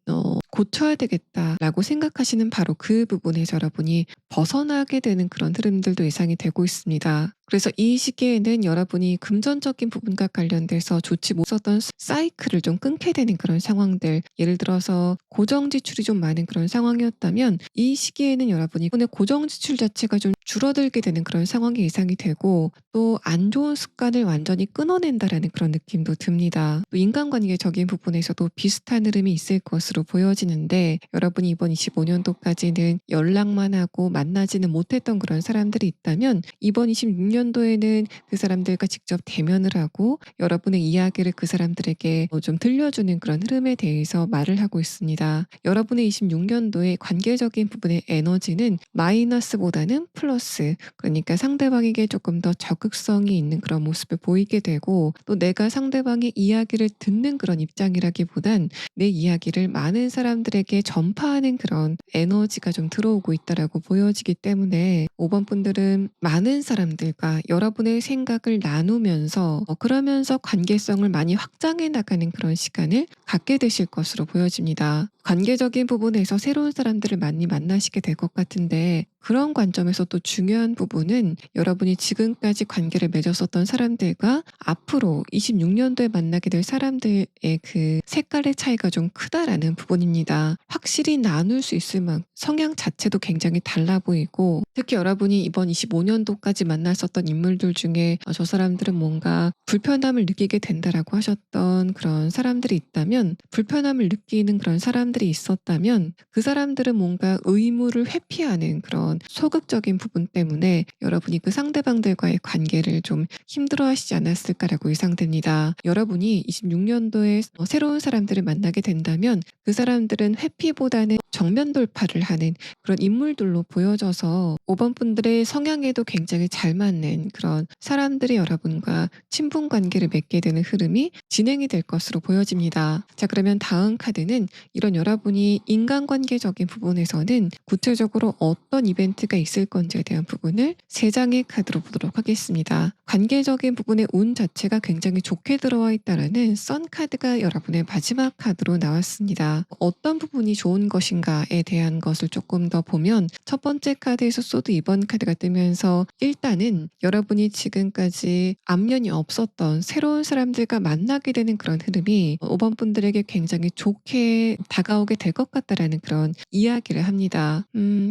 고쳐야 되겠다라고 생각하시는 바로 그 부분에서 여러분이 벗어나게 되는 그런 흐름들도 예상이 되고 있습니다. 그래서 이 시기에는 여러분이 금전적인 부분과 관련돼서 좋지 못했던 사이클을 좀 끊게 되는 그런 상황들 예를 들어서 고정 지출이 좀 많은 그런 상황이었다면 이 시기에는 여러분이 오늘 고정 지출 자체가 좀 줄어들게 되는 그런 상황이 예상이 되고 또 안 좋은 습관을 완전히 끊어낸다라는 그런 느낌도 듭니다. 또 인간관계적인 부분에서도 비슷한 흐름이 있을 것으로 보여지는데 여러분이 이번 25년도까지는 연락만 하고 만나지는 못했던 그런 사람들이 있다면 이번 26년도에는 그 사람들과 직접 대면을 하고 여러분의 이야기를 그 사람들에게 좀 들려주는 그런 흐름에 대해서 말을 하고 있습니다. 여러분의 26년도의 관계적인 부분의 에너지는 마이너스보다는 플러스 그러니까 상대방에게 조금 더 적극성이 있는 그런 모습을 보이게 되고 또 내가 상대방의 이야기를 듣는 그런 입장이라기보단 내 이야기를 많은 사람들에게 전파하는 그런 에너지가 좀 들어오고 있다라고 보여지기 때문에 5번 분들은 많은 사람들과 여러분의 생각을 나누면서 그러면서 관계성을 많이 확장해 나가는 그런 시간을 갖게 되실 것으로 보여집니다. 관계적인 부분에서 새로운 사람들을 많이 만나시게 될 것 같은데 그런 관점에서 또 중요한 부분은 여러분이 지금까지 관계를 맺었었던 사람들과 앞으로 26년도에 만나게 될 사람들의 그 색깔의 차이가 좀 크다라는 부분입니다. 확실히 나눌 수 있을 만큼 성향 자체도 굉장히 달라 보이고 특히 여러분이 이번 25년도까지 만났었던 인물들 중에 저 사람들은 뭔가 불편함을 느끼게 된다라고 하셨던 그런 사람들이 있다면 불편함을 느끼는 그런 사람들이 있었다면 그 사람들은 뭔가 의무를 회피하는 그런 소극적인 부분 때문에 여러분이 그 상대방들과의 관계를 좀 힘들어하시지 않았을까라고 예상됩니다. 여러분이 26년도에 새로운 사람들을 만나게 된다면 그 사람들은 회피보다는 정면 돌파를 하는 그런 인물들로 보여져서 5번 분들의 성향에도 굉장히 잘 맞는 그런 사람들이 여러분과 친분 관계를 맺게 되는 흐름이 진행이 될 것으로 보여집니다. 자, 그러면 다음 카드는 이런 여러분이 인간관계적인 부분에서는 구체적으로 어떤 이벤트가 있을 건지에 대한 부분을 3장의 카드로 보도록 하겠습니다. 관계적인 부분의 운 자체가 굉장히 좋게 들어와 있다는 선 카드가 여러분의 마지막 카드로 나왔습니다. 어떤 부분이 좋은 것인가에 대한 것을 조금 더 보면 첫 번째 카드에서 소드 2번 카드가 뜨면서 일단은 여러분이 지금까지 안면이 없었던 새로운 사람들과 만나게 되는 그런 흐름이 5번 분들에게 굉장히 좋게 다가오게 될 것 같다라는 그런 이야기를 합니다.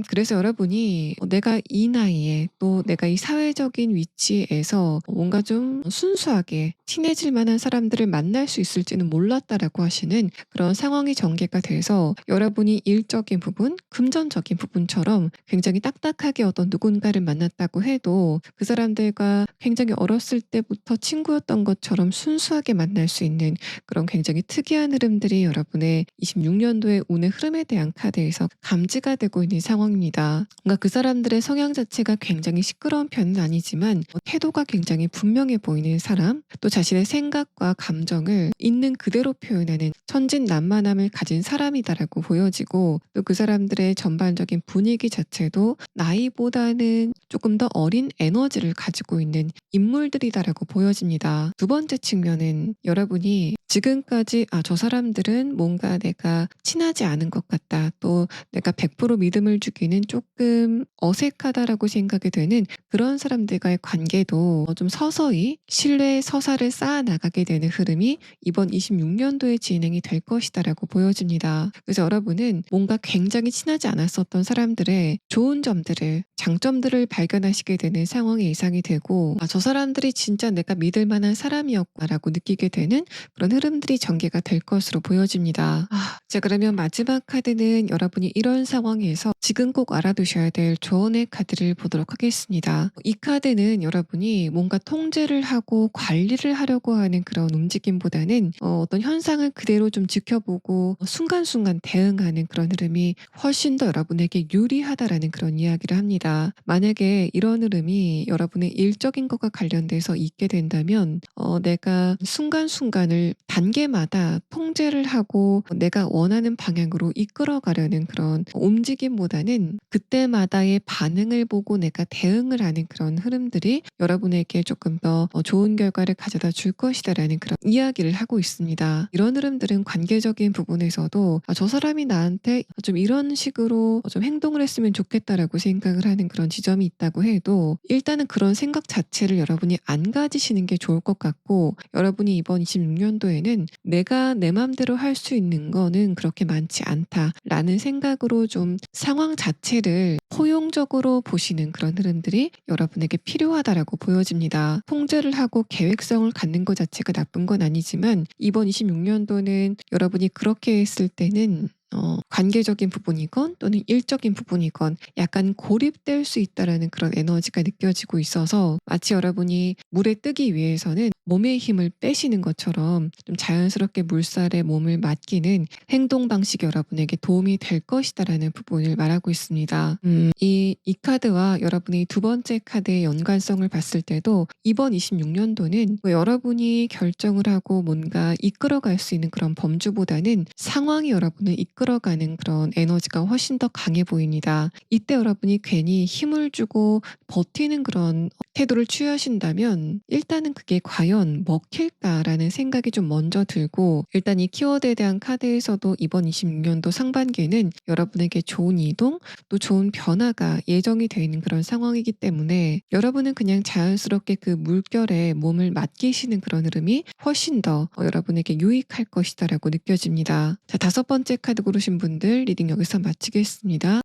그래서 여러분이 내가 이 나이에 또 내가 이 사회적인 위치에서 뭔가 좀 순수하게 친해질 만한 사람들을 만날 수 있을지는 몰랐다라고 하시는 그런 상황이 전개가 돼서 여러분이 일적인 부분, 금전적인 부분처럼 굉장히 딱딱하게 어떤 누군가를 만났다고 해도 그 사람들과 굉장히 어렸을 때부터 친구였던 것처럼 순수하게 만날 수 있는 그런 굉장히 특이한 흐름들이 여러분의 26년도의 운의 흐름에 대한 카드에서 감지가 되고 있는 상황입니다. 뭔가 그 사람들의 성향 자체가 굉장히 시끄러운 편은 아니지만 태도가 굉장히 분명해 보이는 사람, 또 자신의 생각과 감정을 있는 그대로 표현하는 천진난만함을 가진 사람이다라고 보여지고 또 그 사람들의 전반적인 분위기 자체도 나이보다는 조금 더 어린 에너지를 가지고 있는 인물들이다라고 보여집니다. 두 번째 측면은 여러분이 지금까지 저 사람들은 뭔가 내가 친하지 않은 것 같다. 또 내가 100% 믿음을 주기는 조금 어색하다라고 생각이 되는 그런 사람들과의 관계도 좀 서서히 신뢰의 서사를 쌓아 나가게 되는 흐름이 이번 26년도에 진행이 될 것이다라고 보여집니다. 그래서 여러분은 뭔가 굉장히 친하지 않았었던 사람들의 좋은 점들을 장점들을 발견하시게 되는 상황이 예상이 되고 저 사람들이 진짜 내가 믿을 만한 사람이었구나라고 느끼게 되는 그런 흐름들이 전개가 될 것으로 보여집니다. 자, 그러면 마지막 카드는 여러분이 이런 상황에서 지금 꼭 알아두셔야 될 조언의 카드를 보도록 하겠습니다. 이 카드는 여러분이 뭔가 통제를 하고 관리를 하려고 하는 그런 움직임보다는 어떤 현상을 그대로 좀 지켜보고 순간순간 대응하는 그런 흐름이 훨씬 더 여러분에게 유리하다라는 그런 이야기를 합니다. 만약에 이런 흐름이 여러분의 일적인 것과 관련돼서 있게 된다면 내가 순간순간을 단계마다 통제를 하고 내가 원하는 방향으로 이끌어가려는 그런 움직임보다는 그때마다의 반응을 보고 내가 대응을 하는 그런 흐름들이 여러분에게 조금 더 좋은 결과를 가져다 줄 것이다라는 그런 이야기를 하고 있습니다. 이런 흐름들은 관계적인 부분에서도 저 사람이 나한테 좀 이런 식으로 좀 행동을 했으면 좋겠다라고 생각을 하는 그런 지점이 있다고 해도 일단은 그런 생각 자체를 여러분이 안 가지시는 게 좋을 것 같고 여러분이 이번 26년도에는 내가 내 맘대로 할 수 있는 거는 그렇게 많지 않다라는 생각으로 좀 상황 자체를 포용적으로 보시는 그런 흐름들이 여러분에게 필요하다라고 보여집니다. 통제를 하고 계획성을 갖는 것 자체가 나쁜 건 아니지만 이번 26년도는 여러분이 그렇게 했을 때는 관계적인 부분이건 또는 일적인 부분이건 약간 고립될 수 있다라는 그런 에너지가 느껴지고 있어서 마치 여러분이 물에 뜨기 위해서는 몸의 힘을 빼시는 것처럼 좀 자연스럽게 물살에 몸을 맡기는 행동 방식이 여러분에게 도움이 될 것이다라는 부분을 말하고 있습니다. 이 카드와 여러분이 두 번째 카드의 연관성을 봤을 때도 이번 26년도는 여러분이 결정을 하고 뭔가 이끌어갈 수 있는 그런 범주보다는 상황이 여러분을 이끌어가는 그런 에너지가 훨씬 더 강해 보입니다. 이때 여러분이 괜히 힘을 주고 버티는 그런 태도를 취하신다면 일단은 그게 '과연 먹힐까?'라는 생각이 좀 먼저 들고, 일단 이 키워드에 대한 카드에서도 이번 26년도 상반기에는 여러분에게 좋은 이동 또 좋은 변화가 예정이 되어 있는 그런 상황이기 때문에 여러분은 그냥 자연스럽게 그 물결에 몸을 맡기시는 그런 흐름이 훨씬 더 여러분에게 유익할 것이다라고 느껴집니다. 자, 5번째 카드 고르신 분들 리딩 여기서 마치겠습니다.